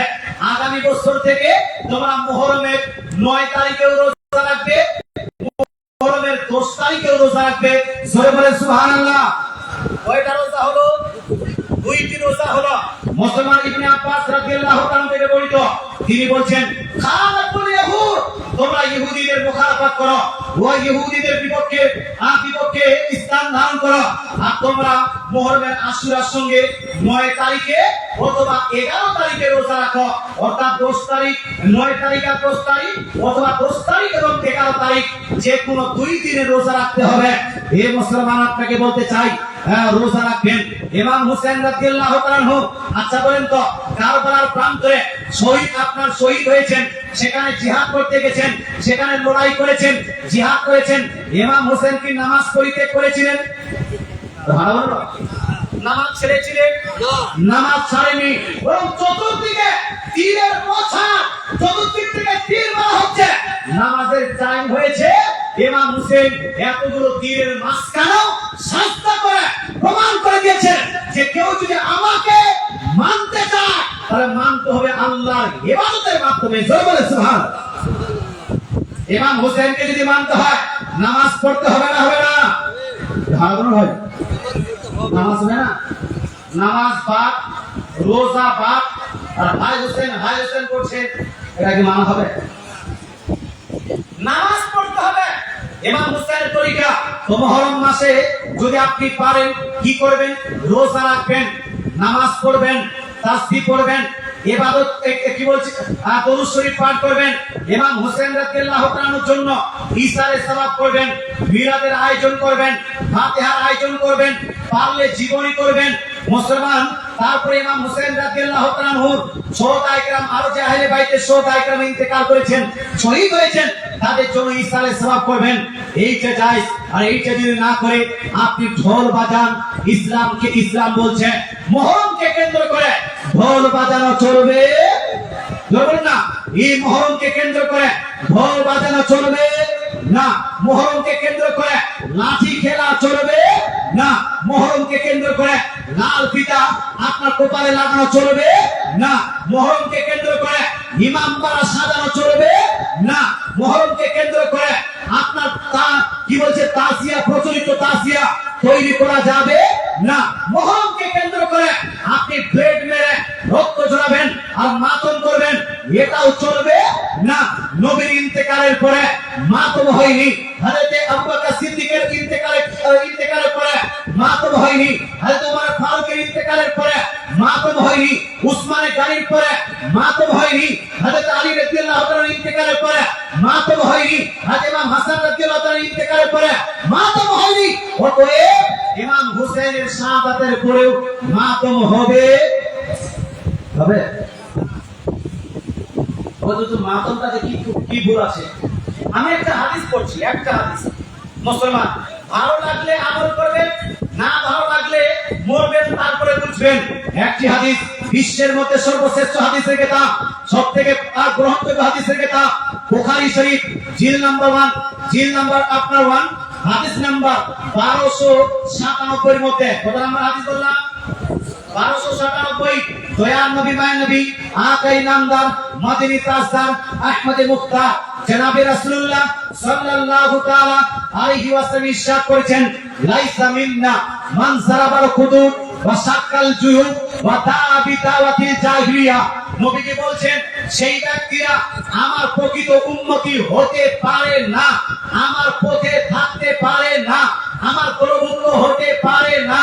আগামী বছর থেকে তোমরা মুহররমের 9 তারিখেও রোজা রাখবে, মুহররমের 10 তারিখেও রোজা রাখবে। জোরে বলে সুবহানাল্লাহ। কয়টা রোজা হলো? দুইটি রোজা হলো মুসলমান ইবনে আব্বাস রাদিয়াল্লাহু তাআলা থেকে বর্ণিত। তিনি বলছেন, খালাকুল ইয়াহুদ, তোমরা ইহুদিদের মুখালাফাত করো, ওই ইহুদিদের বিপক্ষে স্থান ধারণ করো। আর তোমরা মুহররমের আশুরার সঙ্গে 9 তারিখে অথবা 11 তারিখে রোজা রাখো, অর্থাৎ 10 তারিখ, 9 তারিখ আর 10 তারিখ, অথবা 10 তারিখ এবং 11 তারিখ, যে কোনো 2 দিনে রোজা রাখতে হবে। এ মুসলমান আপনাকে বলতে চাই, রোজা রাখবেন। ইমাম হুসাইন রাদিয়াল্লাহু তাআলা আনহু, আচ্ছা বলেন তো, কারবালার প্রান্তরে আপনার শহীদ হয়েছেন, সেখানে জিহাদ করতে গেছেন, সেখানে লড়াই করেছেন, জিহাদ করেছেন। ইমাম হুসাইন কি নামাজ পরিত্যাগ করেছিলেন? নামাজ ছেড়েছিলেন? নামাজ ছাড়েনি, বরং চতুর্দিকে তীরের বছর, চতুর্দিক থেকে তীর মারা হচ্ছে। নামাজের টাইম হয়েছে, ইমাম হুসেন এতগুলো তীরের মাঝখানেও শাস্তা করে প্রমাণ করে দিয়েছেন যে কেউ যদি আমাকে মানতে চায় তাহলে মানতে হবে আল্লাহর ইবাদতের মাধ্যমে। জোরে বলে সুবহানাল্লাহ। ইমাম হুসেনকে যদি মানতে হয় নামাজ পড়তে হবে না? হবে না? ধারণা হয় নামাজ হবে না? নামাজ বাদ, রোজা বাদ, আর ভাই হোসেন করছে, এটা কি মানা হবে? নামাজ পড়তে হবে ইমাম হুসাইনের তরিকা। তো মুহররম মাসে যদি আপনি পারেন কি করবেন? রোজা রাখবেন, নামাজ পড়বেন, তাসবিহ পড়বেন, ইবাদত কি বলছি দরুদ শরীফ পাঠ করবেন, ইমাম হুসাইন রাদিয়াল্লাহু তাআলার জন্য ইসারে সওয়াব করবেন, মিলাদের আয়োজন করবেন, ফাতিহার আয়োজন করবেন, পারলে জীবনী করবেন মুসলমান। তারপরে ইমাম হুসাইন রাদিয়াল্লাহু তাআলা আনহুর শহীদায়ে কেরাম, আরো যে আহলে বাইতের শহীদায়ে কেরাম ইন্তেকাল করেছেন, শহীদ হয়েছেন, তাদের জন্য ইসারে সওয়াব করবেন। এইটা জায়েজ। আর এইটা যদি না করে আপনি ঢোল বাজান, ইসলামকে ইসলাম বলছে, মুহররমকে কেন্দ্র করে ঢোল বাজানো চলবে? ধরুন না, এই মুহররমকে কেন্দ্র করে ঢোল বাজানো চলবে না। মুহররমকে কেন্দ্র করে লাঠি খেলা চলবে না। মুহররমকে কেন্দ্র করে লাল ফিতা আপনার কপালে লাগানো চলবে না। মুহররমকে কেন্দ্র করে ইমামবাড়া সাজানো চলবে না। মুহররমকে কেন্দ্র করে আপনার কি বলছে তাসিয়া, প্রচলিত তাসিয়া তৈরি করা যাবে না। মুহররমকে কেন্দ্র করে আপনি ব্লেড মেরে রক্ত ঝরাবেন আর মাতম করবেন, এটাও চলবে না। নবীর ইন্তেকালের পরে মাতম হয়নি, হযরত আবু বকর সিদ্দিকের ইন্তেকালের পরে মাতম হয়নি, হযরত ওমর ফারুকের ইন্তেকালের পরে মাতম হয়নি, উসমানের গাড়ির পরে মাতম হয়নি, হযরত আলী রাদিয়াল্লাহু তাআলার ইন্তেকালের পরে মাতম হয়নি, হযরত ইমাম হাসান রাদিয়াল্লাহু তাআলার ইন্তেকালের পরে মাতম হয়নি। অতএব ইমাম হুসাইনের শাহাদাতের পরেও মাতম হবে। মাতমটাতে কি ভুল আছে? আমি একটা হাদিস পড়ছি, একটা হাদিস। মুসলমান, ভালো লাগলে আমল করবেন, না ভালো লাগলে মরবেন, তারপরে বুঝবেন। একটি হাদিস, বিশ্বের মধ্যে সর্বশ্রেষ্ঠ হাদিসের কিতাব, সবথেকে গ্রহণযোগ্য হাদিসের কিতাব বুখারী শরীফ, জিল নাম্বার 1, হাদিস নাম্বার 1297 মধ্যে। কত নাম্বার হাদিস বললাম? 1297। দয়ার নবী, মায়ের নবী, আকাই নামদার, মাদানী তাজদার, আহমদে মুখতার, জনাবে রাসূলুল্লাহ সাল্লাল্লাহু তাআলা আলাইহি ওয়াসাল্লাম ইরশাদ করেছেন, লাইসা মিন্না মান যারাবাল খুদুদ ওয়া শাক্কাল জুয়ুব ওয়া দাআ বিদাওয়াতিল জাহিলিয়া। নবীজি বলছেন, সেই ব্যক্তিরা আমার প্রকৃত উম্মতি হতে পারে না, আমার পথে থাকতে পারে না, আমার প্রভুত্ব হতে পারে না।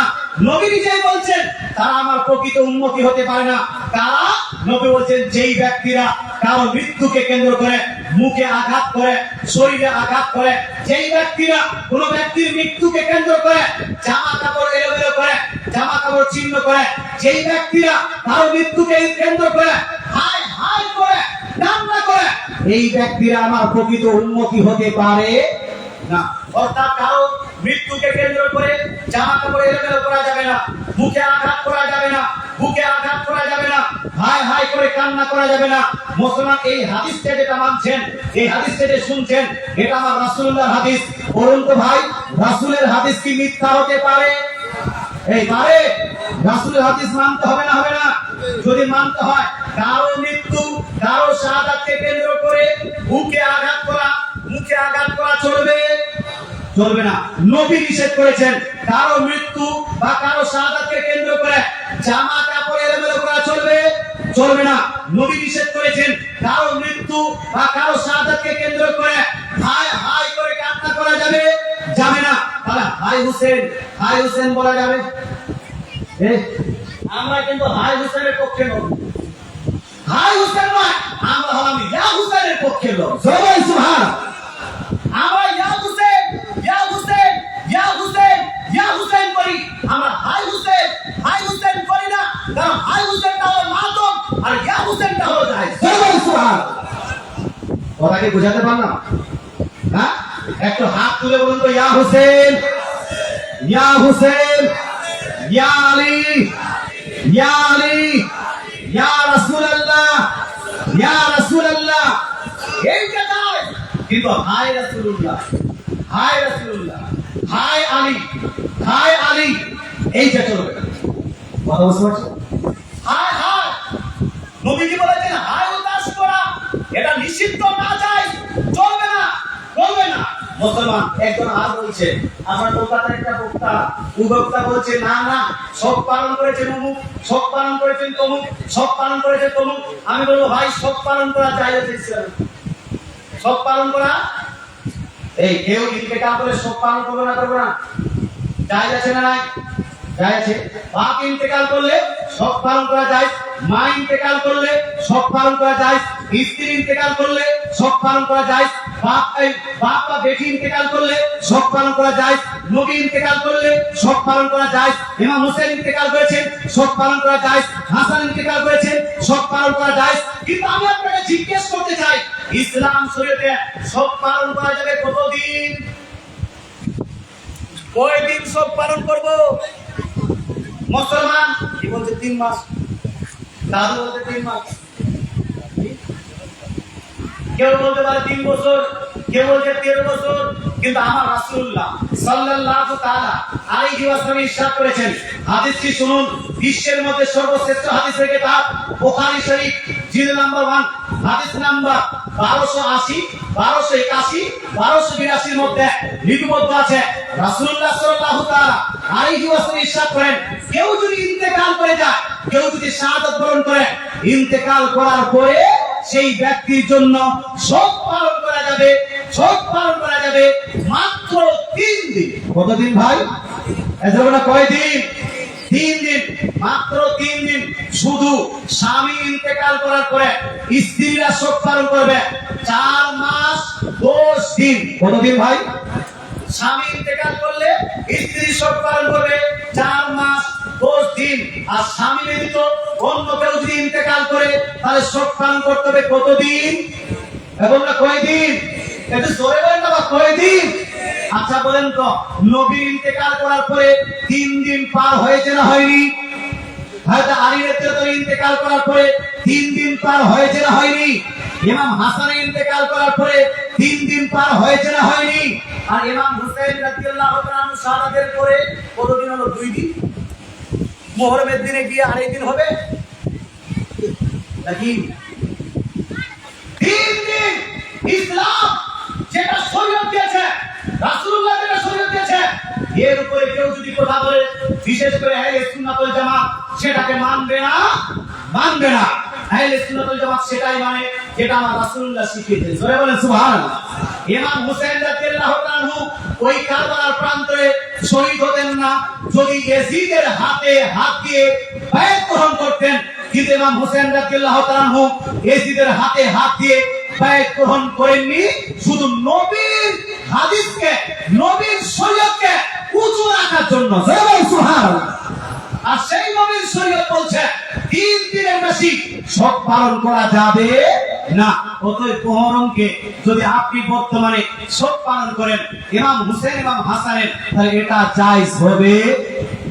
নবী নিজেই বলছেন তারা আমার প্রকৃত উম্মতি হতে পারে না। কারা? নবী বলছেন, যেই ব্যক্তিরা কারো মৃত্যুকে কেন্দ্র করে মুখে আঘাত করে, শরীরে আঘাত করে, যেই ব্যক্তিরা কোন ব্যক্তির মৃত্যুকে কেন্দ্র করে জামা কাপড় এলোমেলো করে, জামা কাপড় ছিন্ন করে, যেই ব্যক্তিরা কারো মৃত্যুকে কেন্দ্র করে হায় হায় করে কান্না করে, এই ব্যক্তিরা আমার প্রকৃত উম্মতি হতে পারে না। অর্থাৎ কারো মৃত্যুকে কেন্দ্র করে জামা কাপড় এলোমেলো করা যাবে না, মুখে আঘাত করা যাবে না, বুকে আঘাত করা যাবে না, হায় হায় করে কান্না করা যাবে না। মুসলমান, এই হাদিসটা যেটা মানছেন, এই হাদিসটা যে শুনছেন, এটা আমার রাসূলুল্লাহর হাদিস। বলুন তো ভাই, রাসূলের হাদিস কি মিথ্যা হতে পারে? এই পারে? রাসূলের হাদিস মানতে হবে না? হবে না? যদি মানতে হয়, কারো মৃত্যু, কারো শাহাদাতকে কেন্দ্র করে মুখে আঘাত করা চলবে? চলবে না। নবী নিষেধ করেছেন কারো মৃত্যু বা কারো শাহাদাতকে কেন্দ্র করে জামা কাপড় এলোমেলো করা চলবে চলবে না। নবী নিষেধ করেছেন কারো মৃত্যু বা কারো শাহাদাতকে কেন্দ্র করে হায় হায় করে কান্না করা যাবে যাবে না। তাহলে হাই হোসেন বলা যাবে? আমরা কিন্তু হাই হোসেনের পক্ষে নই, হাই হোসেন নয়, আমরা হলাম ইয়া হোসেনের পক্ষে লোক। জয় সুবহান। আমরা ইয়া হোসেন ইয়া হোসেন ইয়া হোসেন ইয়া হোসেন করি, আমরা হাই হোসেন করি না, কারণ হাই হোসেনটা হলো মাতম আর ইয়া হোসেনটা হলো জায়েজ। জয় সুবহান। কথাকে বোঝাতে পারলাম? হ্যাঁ, একটু হাত তুলে বলুন তো, ইয়া হোসেন ইয়া হোসেন ইয়া আলী ইয়া আলী ইয়া রাসূলুল্লাহ ইয়া রাসূলুল্লাহ। এইটা নয়, কিন্তু হাই রাসূলুল্লাহ হাই রাসূলুল্লাহ হাই আলী এইটা চলবে। কথা বুঝতে পারছো? হাই হাই নবীজি বলেছেন হাই উদাস করা এটা নিষিদ্ধ, না যায়, চলবে না চলবে না। মুসলমান একজন আর বলছে, আমার কলকাতার একটা বক্তা বলছে না না সব পালন করেছেন অমুক, সব পালন করেছেন তমুক, সব পালন করেছেন তমুক। আমি বলবো ভাই সব পালন করা যায় ইসলামে, সব পালন করা এই কেউ ইন্তেকাল করে সব পালন করবে না করবে না, যায় আছে না নাই? যায় আছে। বাপ ইন্তেকাল করলে সব পালন করা যায়, মা ইন্তেকাল করলে সব পালন করা যায়, স্ত্রী ইন্তেকাল করলে সব পালন করা যায়, বাপ বা বেটি ইন্তেকাল করলে সব পালন করা যায়, নবী ইন্তেকাল করলে সব পালন করা যায়, ইমাম হোসেন ইন্তেকাল করেছেন সব পালন করা যায়, হাসান ইন্তেকাল করেছেন সব পালন করা যায়। কিন্তু আমি আপনাকে জিজ্ঞেস করতে চাই, ইসলাম শরীয়তে সব পালন করা যাবে কতদিন? কয়দিন সব পালন করব? মুসলমান কি বলছে 3 মাস, দাদু বলছে 3 মাস, কেউ বলতে পারে 3 বছর, কেউ বলছে 13 বছর। কিন্তু আমার রাসূলুল্লাহ সাল্লাল্লাহু তাআলা আলাইহি ওয়াসাল্লাম ইরশাদ করেছেন, হাদিসটি শুনুন, বিশ্বের মধ্যে সর্বশ্রেষ্ঠ হাদিসের কিতাব বুখারী শরীফ জিলদ নাম্বার 1 হাদিস নাম্বার 1280 1281 1282 এর মধ্যে লিপিবদ্ধ আছে। রাসূলুল্লাহ সাল্লাল্লাহু তাআলা আলাইহি ওয়াসাল্লাম ইরশাদ করেন, কেউ যদি ইন্তেকাল করে যায়, কেউ যদি শাহাদাত বরণ করে, ইন্তেকাল করার পরে সেই ব্যক্তির জন্য সব পালন করা যাবে, সব পালন করা যাবে মাত্র 3 দিন। কতদিন ভাই? এজন্য না কয়দিন? 3 দিন, মাত্র 3 দিন। শুধু স্বামী ইন্তেকাল করার পরে স্ত্রীরা সব পালন করবে 4 মাস 10 দিন। কতদিন ভাই? স্বামী ইন্তেকাল করলে স্ত্রী সব পালন করবে 4 মাস 10 দিন। আর স্বামী ব্যতীত অন্য কেউ যদি ইন্তেকাল করে তাহলে সব পালন করতে হবে কতদিন? এবং না কয়দিন? একটু জোরে বলেন না, কয়দিন? আচ্ছা বলেন তো, নবী ইন্তেকাল করার পরে 3 দিন পার হয়েছে না হয়নি? হযরত আলী রাদিয়াল্লাহু ইন্তেকাল করার পরে 3 দিন পার হয়েছে না হয়নি? ইমাম হাসান ইন্তেকাল করার পরে 3 দিন পার হয়েছে না হয়নি? আর ইমাম হুসাইন রাদিয়াল্লাহু তাআলা শাহাদাতের পরে কতদিন হলো? 2 দিন। মুহররমের দিনে গিয়ে আরেক দিন হবে নাকি? 3 দিন। ইসলাম যেটা শরীয়ত দিয়েছে, রাসূলুল্লাহ যেটা শরীয়ত দিয়েছে, এর উপরে কেউ যদি কথা বলে, বিশেষ করে আহলে সুন্নাত ওয়াল জামাত সেটাকে মানবে না, মানবে না। আহলে সুন্নাত ওয়াল জামাত সেটাই মানে যেটা আমার রাসূলুল্লাহ শিখিয়েছেন। জোরে বলেন সুবহানাল্লাহ। ইমাম হুসাইন রাদিয়াল্লাহু তাআলা ওই কারবালার প্রান্তরে শহীদ হতেন না যদি ইয়াজিদের হাতে হাত দিয়ে বায়াত গ্রহণ করতেন। কিন্তু ইমাম হুসাইন রাদিয়াল্লাহু তাআলা ইয়াজিদের হাতে হাত দিয়ে বায়াত গ্রহণ করেননি, শুধু নবীর হাদিসকে, নবীর শরীয়তকে উঁচু রাখার জন্য। জোরে বলেন সুবহানাল্লাহ। আর সেই নবীর শরীয়ত বলছে 3 দিনের বেশি সব পালন করা যাবে না। অতএব মুহররমকে যদি আপনি বর্তমানে সব পালন করেন ইমাম হুসেন ইমাম হাসানের, তাহলে এটা জায়েজ হবে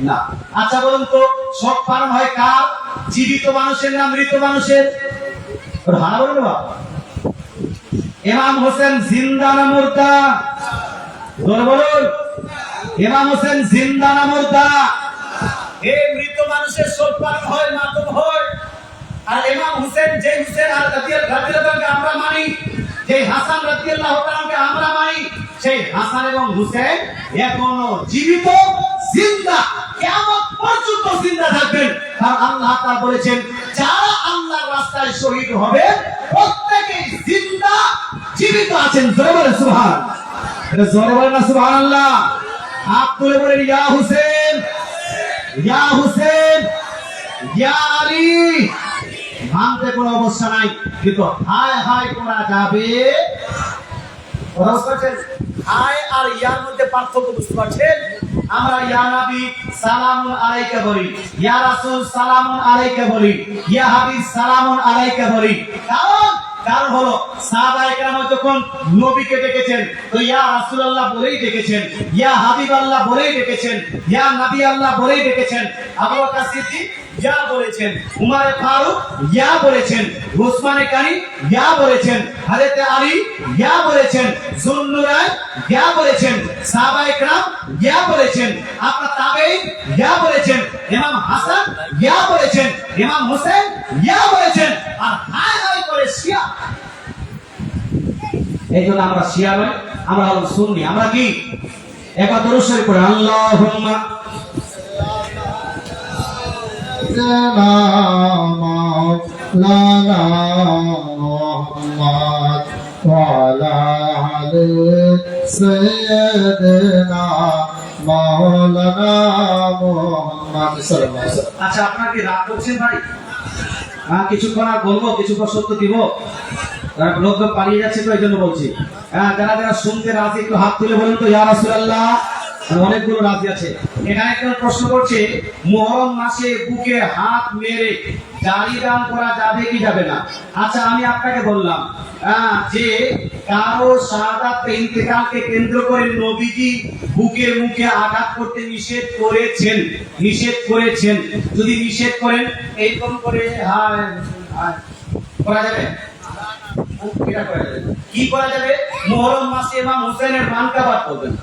না। আচ্ছা বলুন তো, সব পালন হয় কার? জীবিত মানুষের না মৃত মানুষের? হ্যাঁ বলুন বাবা। ইমাম হোসেন জিন্দা না মুর্দা? জোরে বলুন। ইমাম হোসেন জিন্দা না মুর্দা? এই মৃত মানুষের সব পালন হয়, মাতম হয়। আর ইমাম হুসেন, যে হুসেন আর রাদিয়াল্লাহু তাআলাকে আমরা মানি, যে হাসান রাদিয়াল্লাহু তাআলাকে আমরা মানি, সেই হাসান এবং হুসেন এখনো জীবিত, জিন্দা, কিয়ামত পর্যন্ত জিন্দা থাকবেন। আর আল্লাহ তাআলা বলেছেন যারা আল্লাহর রাস্তায় শহীদ হবে প্রত্যেকেই জিন্দা জীবিত আছেন। জোরে বলেন সুবহানাল্লাহ। এটা জোরে বলেন না সুবহানাল্লাহ। হাত তুলে বলেন ইয়া হুসেন, ইয়া হুসেন, ইয়া আলী। ভাঙতে কোনো অবস্থা নাই, কিন্তু হায় হায় করা যাবে। হায় আর ইয়ার মধ্যে পার্থক্য বুঝতে পারছেন? আমরা ইয়া নবী সালামুন আলাইকা বলি, ইয়া রাসূল সালামুন আলাইকা বলি, ইয়া হাবিব সালামুন আলাইকা বলি। কারণ হলো সাহাবায়ে কেরাম যখন নবীকে ডেকেছেন তো ইয়া রাসূলুল্লাহ বলেই ডেকেছেন, ইয়া হাবিব আল্লাহ বলেই ডেকেছেন, ইয়া নবী আল্লাহ বলেই ডেকেছেন। আবু বকর সিদ্দিক ইয়া বলেছেন, উমর ফারুক ইয়া বলেছেন, উসমানে গনি ইয়া বলেছেন, হযরত আলী ইয়া বলেছেন, যুন্নুরাইন ইয়া বলেছেন, সাহাবায়ে কেরাম ইয়া বলেছেন, আপনার তাবেঈন ইয়া বলেছেন, ইমাম হাসান ইয়া বলেছেন, ইমাম হোসেন ইয়া বলেছেন। আর হায় হায় করে শিয়া। এইজন্য আমরা শিয়া নয়, আমরা হলাম সুন্নি। আমরা কি একবার দরুদ শরীফ পড়ি, আল্লাহুম্মা مولانا محمد وعلى آل سيدنا مولانا محمد صلى الله عليه وسلم। আচ্ছা, আপনারা কি রাগ করছেন ভাই? কিছুক্ষণ আর বলবো, কিছুক্ষণ সত্য দিব। লোকজন পালিয়ে যাচ্ছে তো এই জন্য বলছি। যারা যারা শুনতে রাজি একটু হাত তুলে বলুন তো ইয়া রাসূলুল্লাহ। অনেকগুলো রাজি আছে। এখানে একটা প্রশ্ন করছে, মুহররম মাসে বুকে হাত মেরে জারি দান করা যাবে কি যাবে না? আচ্ছা, আমি আপনাকে বললাম যে কারো শাহাদাত ইন্তেকালকে কেন্দ্র করে নবীজি বুকের মুখে আঘাত করতে নিষেধ করেছেন, নিষেধ করেছেন। যদি নিষেধ করেন এইরকম করে করা যাবে? কি করা যাবে? মুহররম মাসে ইমাম হোসেনের মানকাবাত করবেন,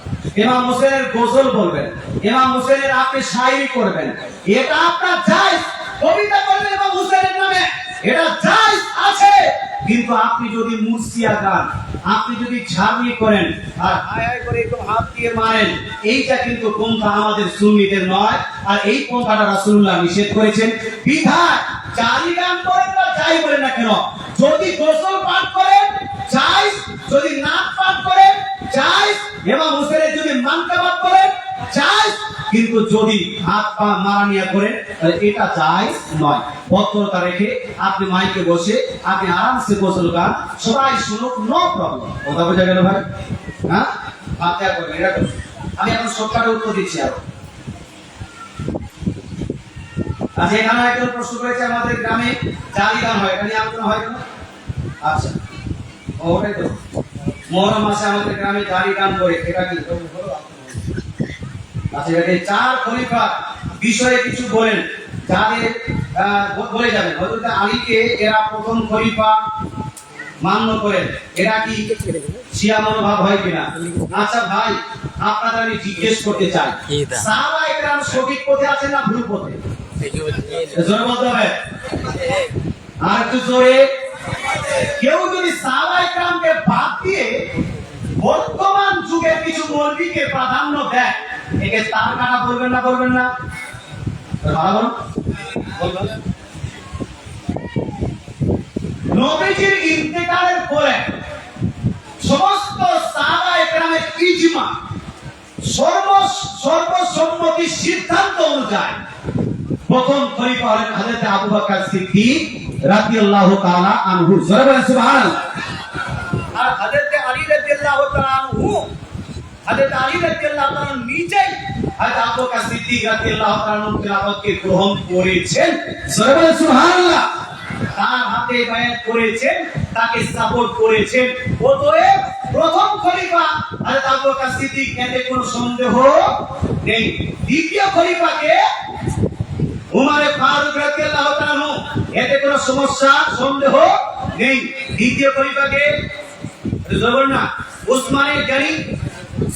ইমাম হোসেনের গজল বলবেন, ইমাম হোসেনের আপনি শায়রি করবেন, এটা আপনার জায়েজ। কবিতা করবেন ইমাম হোসেনের নামে, এটা জায়েজ আছে। কিন্তু আপনি যদি মুরসিয়া গান, আপনি যদি ঝাড়নি করেন আর হায় হায় করে একটু হাত দিয়ে মারেন, এইটা কিন্তু পন্থা আমাদের সুন্নিদের নয়। আর এই পন্থাটা রাসূলুল্লাহ নিষেধ করেছেন। বিধায় জারি গান করেন বা যাই বলেন না কেন, যদি গোসল পাঠ করেন জায়েজ, যদি নাক পাঠ করেন জায়েজ, ইমাম হোসেনের যদি মানকাবাত করেন জায়েজ। কিন্তু যদি হাত পা মারানিয়া করেন তাহলে এটা জায়েজ নয়। ভদ্রতা রেখে আপনি মাইকে বসে আপনি আরামসে গোসল গান, সবাই শুনুক, নো প্রবলেম। কথা বোঝা গেল ভাই? হ্যাঁ, বাচ্চা করবেন এটা। আমি এখন সবটাকে উত্তর দিচ্ছি। আচ্ছা, এখানে একটা প্রশ্ন করেছে, আমাদের গ্রামে জারি গান হয়, এটা নিয়ে আলোচনা হয় কেন? আচ্ছা, ওটাই তো মুহররম মাসে আমাদের গ্রামে জারি গান করে, এটা কি? আচ্ছা, এটাকে চার খলিফা বিষয়ে কিছু বলেন, যাদের বলে যাবেন। হযরত আলীকে এরা প্রথম খলিফা মান্য করেন, এরা কি শিয়া মনোভাব হয় কিনা? আচ্ছা ভাই, আপনাদের আমি জিজ্ঞেস করতে চাই, সাহাবায়ে কেরাম সঠিক পথে আছেন না ভুল পথে? জোরে বলতে হবে, আর একটু জোরে। কেউ যদি সাহাবায়ে কেরামকে বাদ দিয়ে বর্তমান যুগের কিছু মৌলবীকে প্রাধান্য দেয়, একে তার কাটা বলবেন না? বলবেন না? নবীজির ইন্তেকালের পরে সমস্ত সাহাবায়ে কেরামের ইজমা, সর্বসম্মতি সিদ্ধান্ত অনুযায়ী প্রথম খলিফা হলেন হযরত আবু বকর সিদ্দিক রাদিয়াল্লাহু তাআলা আনহু। জোরে বলেন সুবহানাল্লাহ। আর হযরত আলী রাদিয়াল্লাহু তাআলা আনহু, হযরত আলী রাদিয়াল্লাহু তাআলা নিজেই হযরত আবু বকর সিদ্দিক রাদিয়াল্লাহু তাআলা আনহু খিলাফতকে গ্রহণ করেছেন। জোরে বলেন সুবহানাল্লাহ। তার হাতে বায়াত করেছেন, তাকে সাপোর্ট করেছেন। অতএব প্রথম খলিফা হযরত আবু বকর সিদ্দিক, এতে কোনো সন্দেহ নেই। দ্বিতীয় খলিফাকে উমর ফারুক রাদিয়াল্লাহু তাআলা আনহু, এতে কোনো সমস্যা সন্দেহ নেই। দ্বিতীয় খলিফাকে না উসমানে গনি,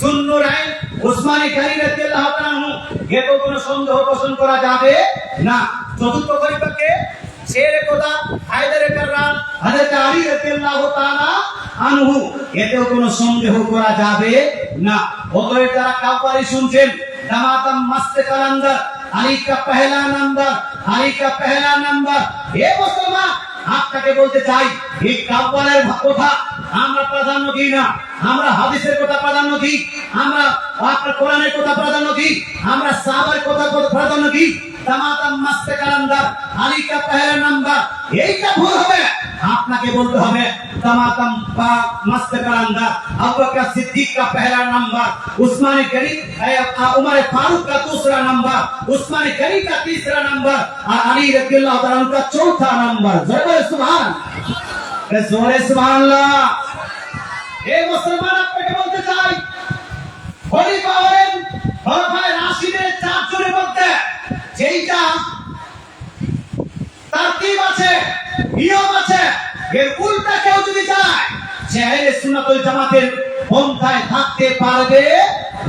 যুন্নুরাইন উসমানে গনি রাদিয়াল্লাহু তাআলা আনহু, এতে কোনো সন্দেহ পোষণ করা যাবে না। চতুর্থ খলিফাকে শেরে খোদা হায়দারে কাররান হযরত আলী রাদিয়াল্লাহু তাআলা আনহু, এতেও কোনো সন্দেহ করা যাবে না। অতএব যারা কাউয়ারি শুনছেন, দামাতাম মাস্তে কালান্দার, আলী কা পহেলা নাম্বার, আলী কা পহেলা নাম্বার। এ মুসলমান, আপনাকে বলতে চাই, এই কাউয়ারের কথা আমরা প্রাধান্য দিই না, আমরা হাদিসের কথা প্রাধান্য দিই, আমরা আপনার কোরআনের কথা প্রাধান্য দিই, আমরা সাহাবার কথা প্রাধান্য দিই। দামাতাম মাস্তে কালান্দার, আলী কা পহেলা নাম্বার, এইটা ভুল হবে। আপনাকে বলতে হবে দামাতাম মাস্তে কালান্দার, আবু বকর সিদ্দিক का पहला नंबर, उस्मान गनी उमर फारूक का दूसरा नंबर, उस्मान गनी का तीसरा नंबर और अली रज़ियल्लाहु ताला अन्हु का चौथा नंबर। जोरे सुभान अल्लाह। ए मुसलमान, আপনাকে বলতে চাই, খলিফা হলেন খলিফায়ে রাশিদের চারজনের মধ্যে যেইটা তারতিব আছে, নিয়ম আছে, এর উল্টা কেউ যদি যায়, সে আহলে সুন্নাত ওয়াল জামাতের পন্থায় থাকতে পারবে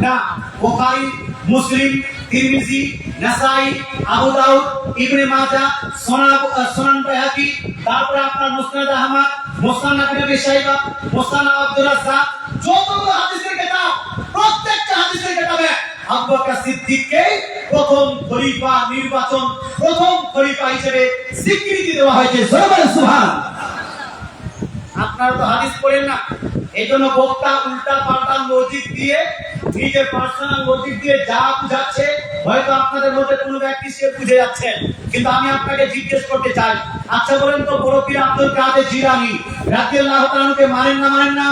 না। বুখারী, মুসলিম, তিরমিজি, নাসাই, আবু দাউদ, ইবনে মাজাহ, সুনান বাইহাকি, তারপরে আপনার মুসনাদ আহমদ, মুসনাদ ইবনে শাইবা, মুসনাদ আব্দুর রাজ্জাক, যতগুলো হাদিসের কিতাব, প্রত্যেকটা হাদিসের কিতাবে আবু বকর সিদ্দিককে প্রথম খলিফা নির্বাচন, প্রথম খলিফা হিসেবে স্বীকৃতি দেওয়া হয়েছে। সুবহানাল্লাহ। আপনারা তো হাদিস পড়েন না, এইজন্য বক্তা উল্টা পাল্টা লজিক দিয়ে, নিজের পার্সোনাল লজিক দিয়ে যা বুঝাচ্ছে, হয়তো আপনাদের মধ্যে কোনো ব্যক্তি সে বুঝে যাচ্ছে। কিন্তু আমি আপনাকে জিজ্ঞেস করতে চাই, আচ্ছা বলেন তো, বড় পীর আব্দুল কাদের জিলানী রাদিয়াল্লাহু তাআলা আনহুকে মানেন না মানেন না?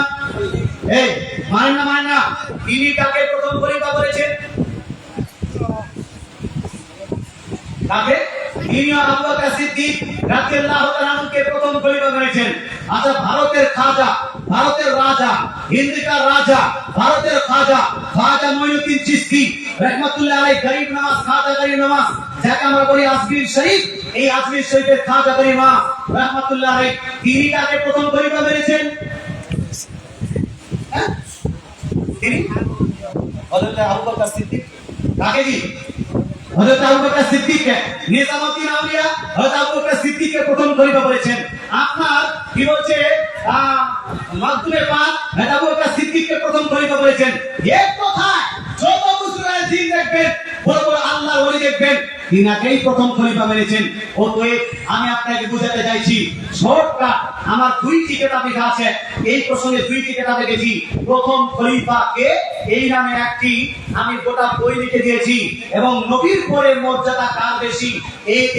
এই মানেন না মানেন না? তিনি কাকে প্রথম খলিফা করেছেন? কাকে? তিনি আবু বকর সিদ্দিক রাদিয়াল্লাহু তাআলা আনহুকে প্রথম খলিফা করেছেন। আচ্ছা, ভারতের খাজা, ভারতের রাজা, হিন্দিকার রাজা, ভারতের খাজা খাজা মঈনুদ্দিন চিশতি রাহমাতুল্লাহ আলাইহি, গরিব নওয়াজ, খাজা গরিব নওয়াজ, যাকে আমরা বলি আজমির শরীফ, এই আজমির শরীফের খাজা গরিব নওয়াজ রাহমাতুল্লাহ আলাইহি, তিনি কাকে প্রথম খলিফা করেছেন? তিনি হযরত আবু বকর সিদ্দিক। কাকে জি? হযরত আবু বকর সিদ্দিককে। নিজামউদ্দিন আউলিয়া হযরত আবু বকর সিদ্দিককে প্রথম খলিফা করেছেন। আপনার কি বলছে মাকতুবে পাক হযরত আবু বকর সিদ্দিককে প্রথম খলিফা করেছেন। এক কথায় যত বুজুর্গের দিন দেখবেন, বড় বড় আল্লাহর ওলি দেখবেন, তিনাকেই প্রথম খলিফা মেনেছেন। অতএব আমি আপনাকে বুঝাতে চাইছি, শর্টকাট আমার দুইটি কিতাব লেখা আছে, এই প্রসঙ্গে দুইটি কিতাব লিখেছি। প্রথম খলিফাকে এই নামে একটি আমি গোটা বই লিখে দিয়েছি, এবং নবীর পরে মর্যাদা কার বেশি,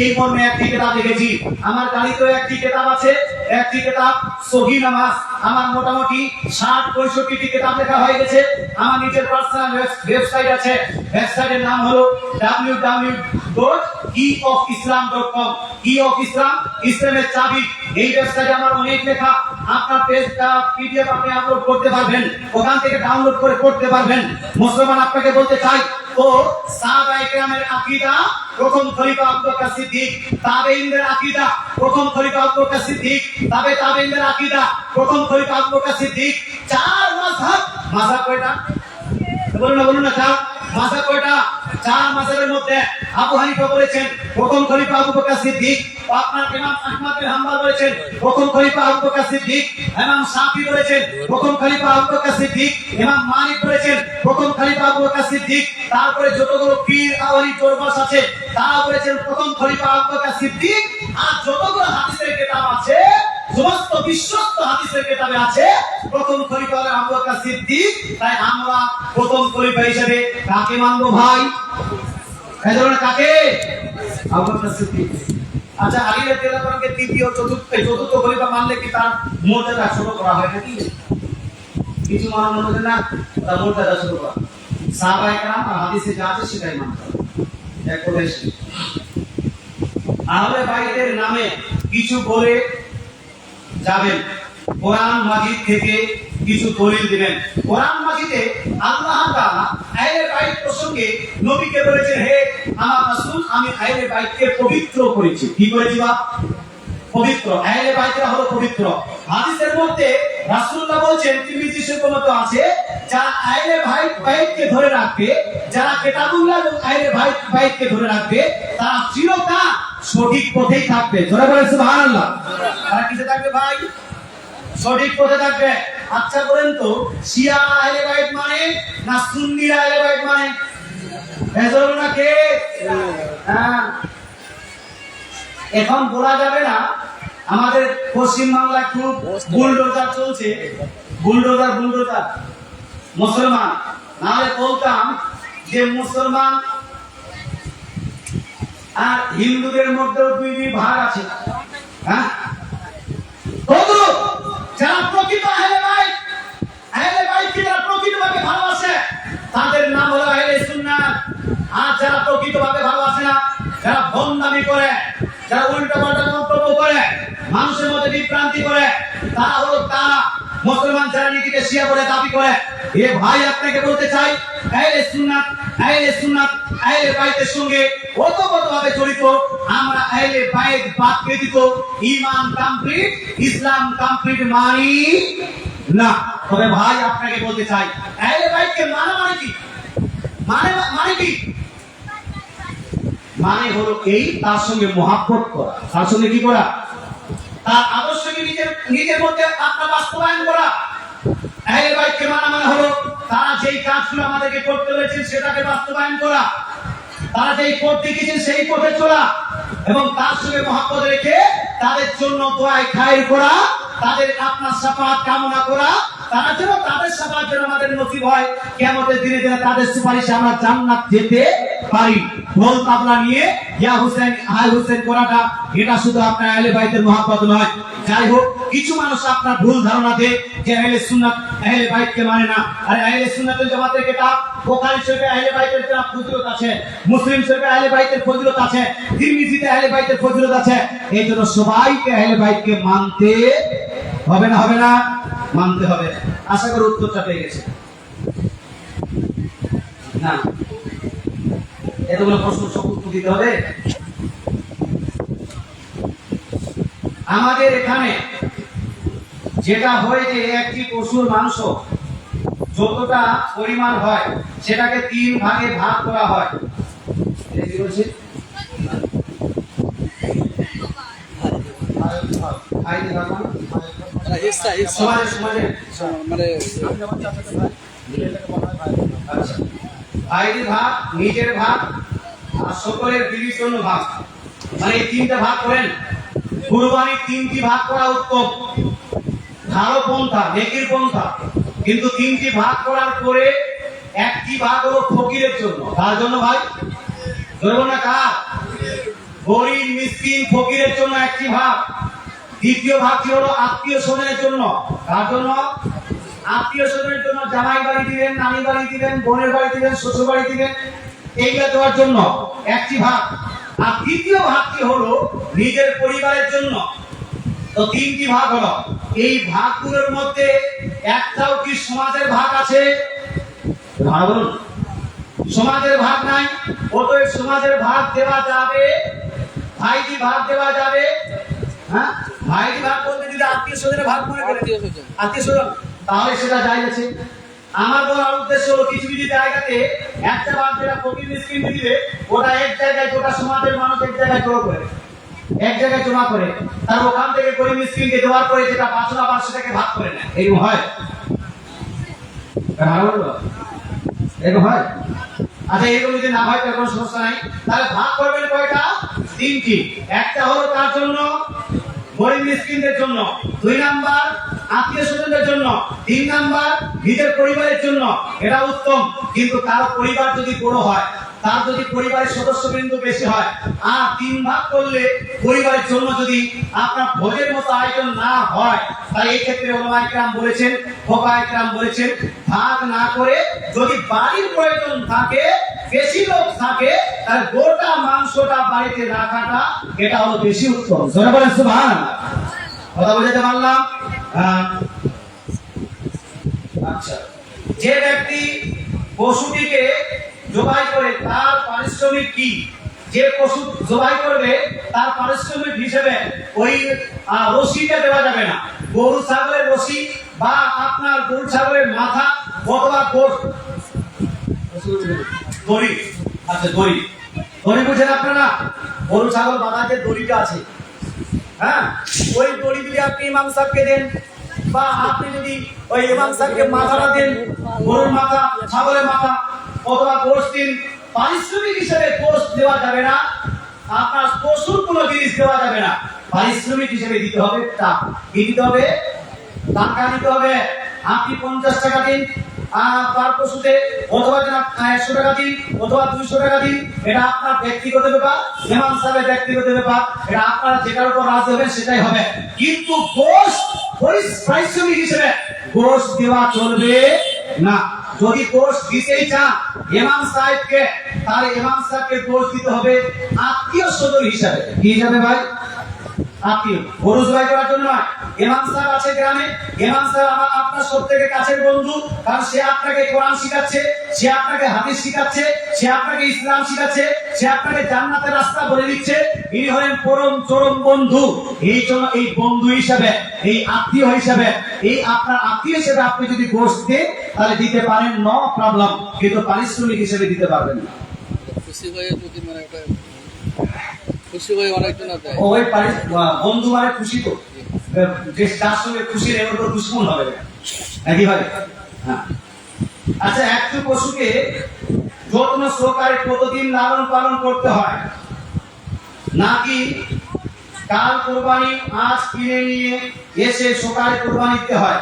এই মর্মে একটি কিতাব লিখেছি। আমার গাড়িতেও একটি কিতাব আছে, একটি কিতাব সহিহ নামাজ। আমার মোটামুটি 60-65টি কিতাব লেখা হয়ে গেছে। আমার নিজের পার্সোনাল ওয়েবসাইট আছে, ওয়েবসাইটের নাম হলো www.keyofislam.com। কি অফ ইসলাম, ইসলামের চাবি। এই ওয়েবসাইটে আমার অনেক লেখা, আপনার পেজটা পিডিএফ আপনি আপলোড করতে পারবেন, ওখান থেকে ডাউনলোড করে পড়তে পারবেন। মুসলমান, আপনাকে বলতে চাই, তো সাহাবায়ে কেরামের আকীদা প্রথম খলিফা আবু বকর সিদ্দিক, তাবেঈনদের আকীদা প্রথম খলিফা আবু বকর সিদ্দিক, তাবেঈনদের আকীদা প্রথম খলিফা আবু বকর সিদ্দিক। চার মাযহাব, মাযহাব কয়টা? বলুন না, চার মাযহাব কয়টা? চার মাযহাবের মধ্যে আবু হানিফা বলেছেন প্রথম খলিফা আবু বকর সিদ্দিক, আপনার ইমাম আহমদ বিন হাম্বল বলেছেন প্রথম খলিফা আবু বকর সিদ্দিক, ইমাম শাফি বলেছেন প্রথম খলিফা আবু বকর সিদ্দিক, ইমাম মালিক বলেছেন প্রথম খলিফা আবু বকর সিদ্দিক। তারপরে যতগুলো পীর আওয়ালি দরবাস আছে তারা বলেছেন প্রথম খলিফা আবু বকর সিদ্দিক। আর যতগুলো হাদিসের কিতাব আছে, সমস্ত বিশ্বস্ত হাদিসের কিতাবে আছে প্রথম খলিফা হলেন আবু বকর সিদ্দিক। তাই আমরা প্রথম খলিফা হিসেবে কাকে মানবো ভাই? এই ধরনের কাকে? আবু বকর সিদ্দিক। আচ্ছা, আলী রাদিয়াল্লাহু আনহুকে তৃতীয় চতুর্থ খলিফা মানলে কি তার মর্যাদা ছোট করা হয় নাকি? কিছু মানুষ বলে না, তার মর্যাদা ছোট করা। সাহাবায়ে কেরাম আর হাদিসে যা আছে সেটাই মানতে হবে। এক কথায় আহলে বাইতের নামে কিছু বলে যাবেন, কোরআন মাজিদ থেকে কিছু দলিল দিবেন। কোরআন মাজিদে আল্লাহ তাআলা আহলে বাইত প্রসঙ্গে নবীকে বলেছেন, হে আমার রাসূল, আমি আহলে বাইতকে পবিত্র করেছি। কি করেছি বাপ? পবিত্র। আহলে বাইতরা হলো পবিত্র। হাদিসের মধ্যে রাসূলুল্লাহ বলেছেন, তিরমিজি শরীফের মধ্যে আছে, যারা আহলে বাইতকে ধরে রাখবে, যারা কিতাবুল্লাহ এবং আহলে বাইতকে ধরে রাখবে, তারা চিরকাল সঠিক পথেই থাকবে। জোরে বলেন সুবহানাল্লাহ। তারা কিসে থাকবে ভাই? সঠিক পথে থাকবে। আচ্ছা বলেন তো, শিয়া আহলে বাইত মানে না সুন্নি আহলে বাইত মানে? এজল না কে? হ্যাঁ, এখন বলা যাবে না আমাদের পশ্চিম বাংলায় খুব বুলডোজার চলছে, বুলডোজার মুসলমান, নাহলে বলতাম যে মুসলমান আর হিন্দুদের মধ্যেও দুই ভাগ আছে। হ্যাঁ, বন্ধু, যারা প্রকৃত আহলে বাইতকে যারা প্রকৃতভাবে ভালোবাসে তাদের নাম হলো আহলে সুন্নাত। আর যারা প্রকৃতভাবে ভালোবাসে না, যারা ভণ্ডামি করে, যারা উল্টাপাল্টা মন্তব্য করে, মানুষের মধ্যে বিভ্রান্তি করে, তারা হলো তারা মুসলমান যারা নিজেকে শিয়া বলে দাবি করে। এ ভাই, আপনাকে বলতে চাই, আহলে বাইতের সঙ্গে ওতপ্রোতভাবে জড়িত আমরা। আহলে বাইত বাদ ব্যতীত ঈমান কমপ্লিট, ইসলাম কমপ্লিট মানি না। তবে ভাই, আপনাকে বলতে চাই, আহলে বাইতকে মানা মানে কি? মানে কি? মানে হলো এই, তার সঙ্গে মহাব্বত করা, তার সঙ্গে কি করা? তার আদর্শকে নিজের মধ্যে আপনার বাস্তবায়ন করা। আহলে বাইতকে মানা মানে হলো তারা যেই কাজগুলো আমাদেরকে করতে হয়েছে সেটাকে বাস্তবায়ন করা, তারা যেই পথ দেখিয়েছেন সেই পথে চলা, এবং তার সঙ্গে মহব্বত রেখে তাদের জন্য দোয়ায় খায়ের করা, তাদের আপনার শাফাআত কামনা করা, তারা যেন তাদের শাফাআত যেন আমাদের নসিব হয়, কিয়ামতের দিনে যেন তাদের সুপারিশে আমরা জান্নাত যেতে পারি। ঢোল তাবলা নিয়ে ইয়া হুসেন হায় হুসেন করাটা, এটা শুধু আপনার আহলে বাইতের মহব্বত নয়। যাই হোক, কিছু মানুষ আপনার ভুল ধারণা দেয় যে আহলে সুন্নাত আহলে বাইতকে মানে না। আরে আহলে সুন্নাতুল জামাতের কিতাব বুখারী শরীফে আহলে বাইতের ফজিলত আছে, মুসলিম শরীফে আহলে বাইতের ফজিলত আছে, তিরমিজিতে আহলে বাইতের ফজিলত আছে। এইজন্য সবাইকে আহলে বাইতকে মানতে হবে না? হবে না? মানতে হবে। আশা করি উত্তরটা পেয়ে গেছে। না, এতগুলো প্রশ্ন সব উত্তর দিতে হবে? আমাদের এখানে যেটা হয় যে একটি পশুর মাংস যতটা পরিমাণ হয় সেটাকে 3 ভাগে ভাগ করা হয়। কি বলছি? ভাইয়ের ভাগ, নিজের ভাগ আর সকলের বিবির জন্য ভাগ, মানে এই 3টা ভাগ করেন। কুরবানির 3টি ভাগ করা উত্তম, ভালো পন্থা, নেকির পন্থা। কিন্তু 3টি ভাগ করার পরে একটি ভাগ হলো ফকিরের জন্য। কার জন্য ভাই? ধরবো না কার? গরিব মিসকিন ফকিরের জন্য একটি ভাগ। দ্বিতীয় ভাগটি হলো আত্মীয় স্বজনের জন্য। কার জন্য? আত্মীয় স্বজনের জন্য। জামাই বাড়ি দিবেন, নানি বাড়ি দিবেন, বোনের বাড়ি দিবেন, শ্বশুর বাড়ি দিবেন, এইগুলা দেওয়ার জন্য একটি ভাগ। আর দ্বিতীয় ভাগটি হলো নিজের পরিবারের জন্য। তো 3টি ভাগ হলো। এই ভাগগুলোর মধ্যে একটাও কি সমাজের ভাগ আছে? বলুন, সমাজের ভাগ নাই। অতএব সমাজের ভাগ দেওয়া যাবে, ভাইজি ভাগ দেওয়া যাবে। হ্যাঁ, ভাইজি ভাগ বলতে যদি আত্মীয় স্বজনের ভাগ মনে করে, আত্মীয় স্বজন, তাহলে সেটা জায়েজ। আমার বলার উদ্দেশ্য হলো কিছু কিছু জায়গাতে একটা ভাগ যেটা ফকির মিসকিন দিবে, ওটা এক জায়গায় গোটা সমাজের মানুষ এক জায়গায় জড়ো করে, এক জায়গায় জমা করে, তার ওখান থেকে গরিব মিসকিনকে দেওয়ার পরে যেটা বাঁচলো আবার সেটাকে ভাগ করে নেয়। এরকম হয়? এরকম হয়? আচ্ছা, এরকম যদি না হয় তার কোনো সমস্যা নাই। তাহলে ভাগ করবেন কয়টা? 3টি। একটা হলো তার জন্য, গরিব মিসকিনদের জন্য। 2 নাম্বার আত্মীয় স্বজনদের জন্য। 3 নাম্বার নিজের পরিবারের জন্য। এটা উত্তম। কিন্তু কারো পরিবার যদি বড় হয়, তার যদি পরিবারের সদস্যবৃন্দ বেশি হয়, আর 3 ভাগ করলে পরিবারের জন্য যদি আপনার ভোজের মতো আয়োজন না হয়, তাই এই ক্ষেত্রে ওলামায়ে কেরাম বলেছেন, ফুকাহায়ে কেরাম বলেছেন, ভাগ না করে যদি বাড়ির প্রয়োজন থাকে, বেশি লোক থাকে, তাহলে গোটা মাংসটা বাড়িতে রাখাটা এটা হলো বেশি উত্তম। জোরে বলেন সুবহানাল্লাহ। কথা বুঝাতে পারলাম? আচ্ছা, যে ব্যক্তি পশুটিকে জবাই করে তার পারিশ্রমিক কি? যে পশু জবাই করবে তার পারিশ্রমিক হিসেবে ওই রশিটা দেওয়া যাবে না। গরু ছাগলের রশি বা আপনার গরু ছাগলের মাথা অথবা দড়ি। আচ্ছা, দড়ি বুঝেন আপনারা? গরু ছাগল বাঁধার যে দড়িটা আছে, হ্যাঁ, ওই দড়ি যদি আপনি ইমাম সাহেবকে দেন বা আপনি যদি ওই ইমাম সাহেবকে মাথাটা দেন, গরুর মাথা, ছাগলের মাথা অথবা গোশত দিন, পারিশ্রমিক হিসেবে গোশত দেওয়া যাবে না, আপনার পশুর কোনো জিনিস দেওয়া যাবে না। পারিশ্রমিক হিসেবে দিতে হবে টাকা। কি দিতে হবে? টাকা দিতে হবে। আপনি 50 টাকা দিন পার পশুতে, অথবা 100 টাকা দিন, অথবা 200 টাকা দিন, এটা আপনার ব্যক্তিগত ব্যাপার, ইমাম সাহেবের ব্যক্তিগত ব্যাপার, এটা আপনারা যেটার উপর রাজি হবেন সেটাই হবে। কিন্তু গোশত পারিশ্রমিক হিসেবে গোশত দেওয়া চলবে না। যদি গোশত দিতেই চান ইমাম সাহেবকে, তাহলে ইমাম সাহেবকে গোশত দিতে হবে আত্মীয় স্বজন হিসাবে। কি হিসাবে ভাই? আত্মীয়। গরু জবাই করার জন্য নয়। ইমাম সাহেব আছে গ্রামে, ইমাম সাহেব আপনার সবথেকে কাছের বন্ধু, কারণ সে আপনাকে কোরআন শিখাচ্ছে, সে আপনাকে হাদিস শিখাচ্ছে, সে আপনাকে ইসলাম শিখাচ্ছে, সে আপনাকে জান্নাতের রাস্তা বলে দিচ্ছে। ইনি হলেন পরম চরম বন্ধু। এই জন্য এই বন্ধু হিসাবে, এই আত্মীয় হিসাবে, এই আপনার আত্মীয় হিসেবে আপনি যদি গোশত দেন তাহলে দিতে পারেন, নো প্রবলেম, কিন্তু পারিশ্রমিক হিসেবে দিতে পারবেন না। খুশি হয়ে যদি মানে খুশি হয়ে অনেকজন ওই বন্ধু মানে খুশি তো, যে যার সঙ্গে খুশি এর উপর দুশ্মন হবে নাকি ভাই? হ্যাঁ। আচ্ছা, একটু পশুকে যত্ন সহকারে কতদিন লালন পালন করতে হয়, নাকি কাল কোরবানি আজ কিনে নিয়ে এসে সকালে কোরবানি দিতে হয়?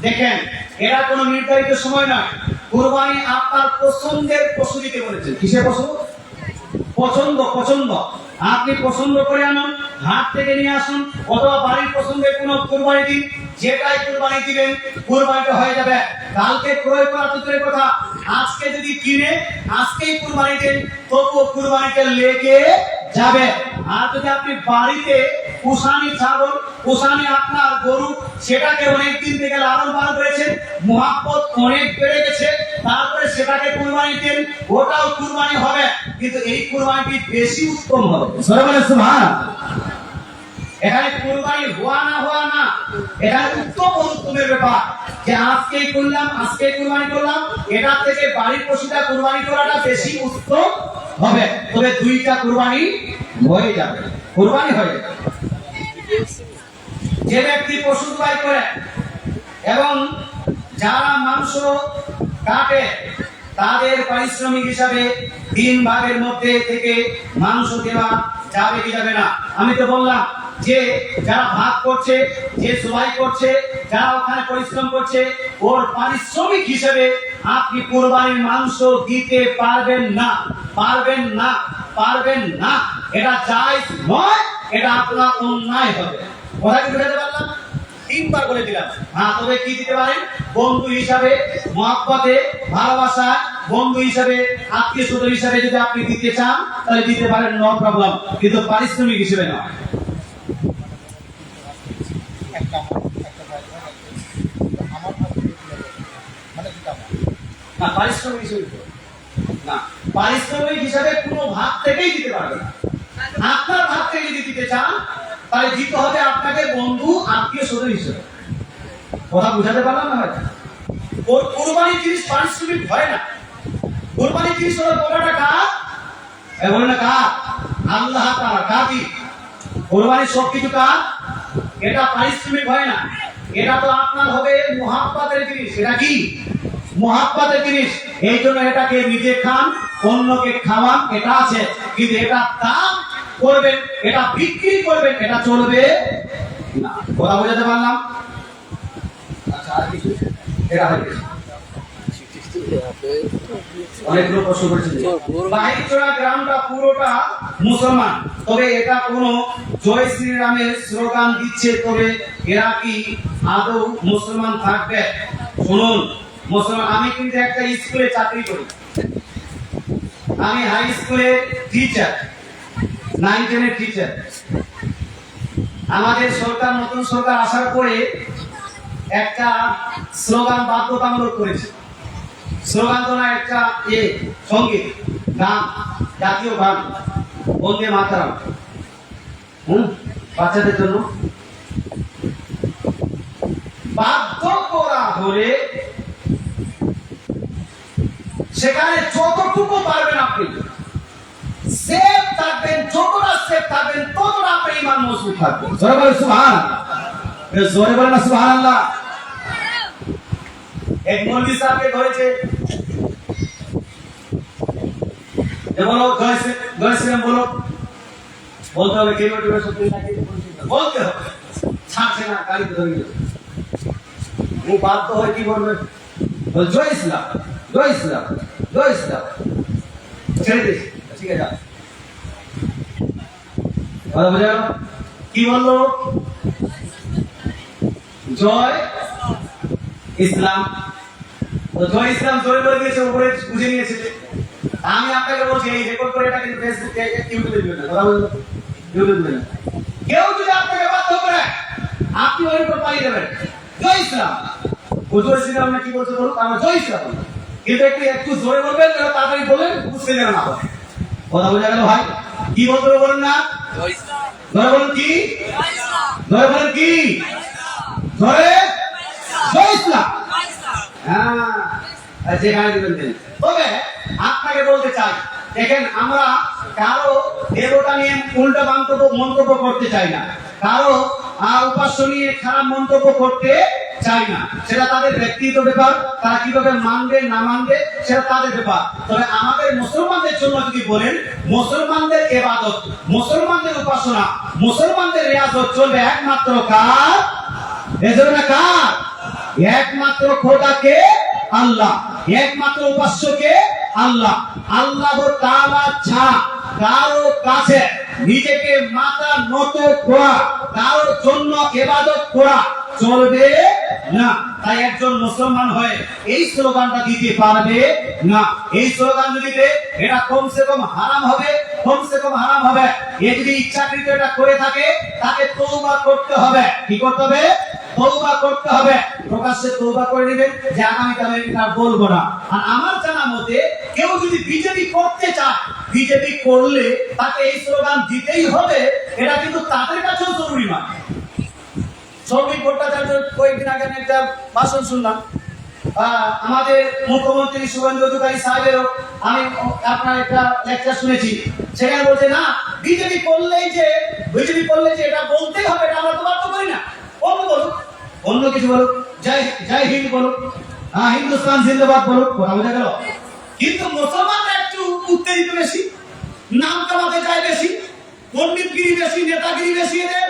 দেখেন, এটা কোনো নির্ধারিত সময় নয়। কোরবানি আপনার পছন্দের পশু দিতে বলেছেন। কিসের পশু? পছন্দ। পছন্দ আপনি পছন্দ করে আনুন, হাট থেকে নিয়ে আসুন, অথবা বাড়ির পছন্দের কোন কুরবানি দিন, যেটাই কুরবানি দিবেন কুরবানিটা হয়ে যাবে। কালকে ক্রয় করা তো দূরের কথা, আজকে যদি কিনে আজকেই কুরবানি দেন তবুও কুরবানিটা লেগে যাবে। আর যদি আপনি বাড়িতে কুষানি ছাগল, কুষানি আপনার গরু, সেটাকে অনেক দিন থেকে লালন পালন করেছেন, মহাব্বত অনেক বেড়ে গেছে, তারপরে সেটাকে কুরবানি দেন, ওটাও কুরবানি হবে, কিন্তু এই কুরবানিটি বেশি উত্তম হবে। সুবহানাল্লাহ। এখানে কুরবানি হওয়া না, এখানে উত্তম অনুত্তমের ব্যাপার, যে আজকেই করলাম, আজকে কুরবানি করলাম, এটা থেকে বাড়ির পশুটা কুরবানি করাটা বেশি উত্তম হবে। তবে দুইটা কুরবানি হয়ে যাবে, কুরবানি হয়ে যাবে। যে ব্যক্তি পশু জবাই করে এবং যারা মাংস কাটে, তাদের পারিশ্রমিক হিসাবে 3 ভাগের মধ্যে থেকে মাংস দেওয়া যাবে কি যাবে না? আমি তো বললাম যে যারা ভাগ করছে, যে জবাই করছে, যারা ওখানে পরিশ্রম করছে, ওর পারিশ্রমিক হিসেবে আপনি কুরবানির মাংস দিতে পারবেন না, পারবেন না, পারবেন না। এটা জায়েজ নয়, এটা আপনার অন্যায় হবে। কথা কি বুঝাতে পারলাম? 3 বার বলে দিলাম। হ্যাঁ, তবে কি দিতে পারেন? বন্ধু হিসাবে, মহব্বতে, ভালোবাসা, বন্ধু হিসাবে, আত্মীয় স্বজন হিসাবে যদি আপনি দিতে চান তাহলে দিতে পারেন, নো প্রবলেম, কিন্তু পারিশ্রমিক হিসেবে নয়। না, পারিশ্রমিক হিসেবে না, পারিশ্রমিক হিসাবে কোনো ভাগ থেকেই দিতে পারবেন না। আপনার ভাগ থেকে যদি দিতে চান তাহলে দিতে হবে আপনাকে বন্ধু, আত্মীয় স্বজন হিসেবে। কথা বুঝাতে পারলাম না ভাই? ওর কুরবানি জিনিস পারিশ্রমিক হয় না। কুরবানি জিনিস হলো বড়টা কার? বলে না কার? আল্লাহ তাআলা। কাকি কুরবানি সবকিছু কার? এটা পারিশ্রমিক হয় না, এটা তো আপনার হবে মুহাব্বতের জিনিস। এটা কি? মুহাব্বতের জিনিস। এই জন্য এটাকে নিজে খান, অন্যকে খাওয়ান, এটা আছে, কিন্তু এটা দাম করবেন, এটা বিক্রি করবেন, এটা চলবে না। কথা বোঝাতে পারলাম? আচ্ছা, আর কিছু? এটা হবে অনেক লোক প্রশ্ন করেছেন, বাহিরচড়া গ্রামটা পুরোটা মুসলমান, তবে এটা কোনো জয় শ্রীরামের স্লোগান দিচ্ছে, তবে এরা কি আদৌ মুসলমান থাকবে? শুনুন, মুসলমান, আমি কিন্তু একটা স্কুলে চাকরি করি, আমি হাই স্কুলের টিচার, 9, 10 এর টিচার। আমাদের সরকার, নতুন সরকার আসার পরে একটা স্লোগান বাধ্যতামূলক করেছে। স্লোগান তো না, একটা সঙ্গীত গান, জাতীয় গান, বন্দে মাতরম, বাচ্চাদের জন্য বাধ্য করা হলে সেখানে যতটুকু পারবেন আপনি সেফ থাকবেন, যতটা সেফ থাকবেন ততটা আপনার ঈমান মজবুত থাকবে। জোরে বলেন সুবহানাল্লাহ, জোরে বলেন না সুবহানাল্লাহ। এক মৌলভী সাহেবকে ধরেছে, যে বলো জয় শ্রীরাম বলো, বলতে হবে কে বলবে সত্যি নাকি বলতে হবে, ছাড়ছে না, গাড়িতে ধরে গেল। ও বাধ্য হয় কি বলবে, বল জয় ইসলাম, জয় ইসলাম, জয় ইসলাম, ছেড়ে দিয়েছে, ঠিক আছে। কথা বোঝা গেল? কি বললো? জয় ইসলাম। জয় ইসলাম জয় করে দিয়েছে, উপরে বুঝে নিয়েছে। আমি আপনাকে বলছি এই রেকর্ড করে এটা কিন্তু ফেসবুকে ইউটিউবে দিবেন না, কথা বলুন, ইউটিউবে দিবেন না। কেউ যদি আপনাকে বাধ্য করে আপনি ওই উপর পালিয়ে দেবেন জয় ইসলাম, ও জয় ইসলাম না কি বলছে বলুন, আমরা জয় ইসলাম, কিন্তু একটু জোরে বলবেন, তাড়াতাড়ি বলেন, বুঝতে যেন না হয়। কথা বোঝা গেল ভাই? কি বলতে হবে বলুন না, ধরে বলুন কি, ধরে বলুন কি, ধরে জয় ইসলাম। হ্যাঁ, যেখানে দিবেন দিন। তবে আপনাকে বলতে চাই, দেখেন আমরা কারো দেবতা নিয়ে উল্টো মন্তব্য করতে চাই না, কারো উপাস্য নিয়ে খারাপ মন্তব্য করতে চাই না, সেটা তাদের ব্যক্তিগত ব্যাপার, তারা কিভাবে মানবে না মানবে সেটা তাদের ব্যাপার। তবে আমাদের মুসলমানদের জন্য যদি বলেন, মুসলমানদের ইবাদত, মুসলমানদের উপাসনা, মুসলমানদের রিয়াজত চলবে একমাত্র কার? এজন্য কার? একমাত্র খোদাকে আল্লাহ, একমাত্র উপাস্যকে আল্লাহ। আল্লাহ তাআলা ছাড়া কারো কাছে নিজেকে মাথা নত করা, কারোর জন্য ইবাদত করা চলবে না। তাই একজন মুসলমান হয়ে এই স্লোগানটা দিতে পারবে না। এই স্লোগান যদি দেয় এটা কমসে কম হারাম হবে, কমসে কম হারাম হবে। এ যদি ইচ্ছাকৃত এটা করে থাকে তাকে তওবা করতে হবে। কি করতে হবে? তওবা করতে হবে। প্রকাশ্যে তওবা করে নেবেন যে আগামীকালে এটা বলবো না। আর আমার জানা মতে কেউ যদি বিজেপি করতে চায়, বিজেপি করলে তাকে এই স্লোগান দিতেই হবে, এটা কিন্তু তাদের কাছেও জরুরি নয়। শ্রমিক ভট্টাচার্য কয়েকদিন আগে একটা ভাষণ শুনলাম, আমাদের মুখ্যমন্ত্রী শুভেন্দু অধিকারী সাহেবেরও আমি আপনার একটা লেকচার শুনেছি, সেখানে বলছে না বিজেপি করলেই যে এটা বলতেই হবে, এটা আমরা তো বাধ্য করি না, অন্য বলুক, অন্য কিছু বলুক, জয় হিন্দ বলুক, হিন্দুস্তান জিন্দাবাদ বলুক, কথা বোঝা গেল? কিন্তু মুসলমানরা একটু উত্তেজিত বেশি, নাম কামাতে চায় বেশি, পণ্ডিতগিরি বেশি, নেতাগিরি বেশি, এদের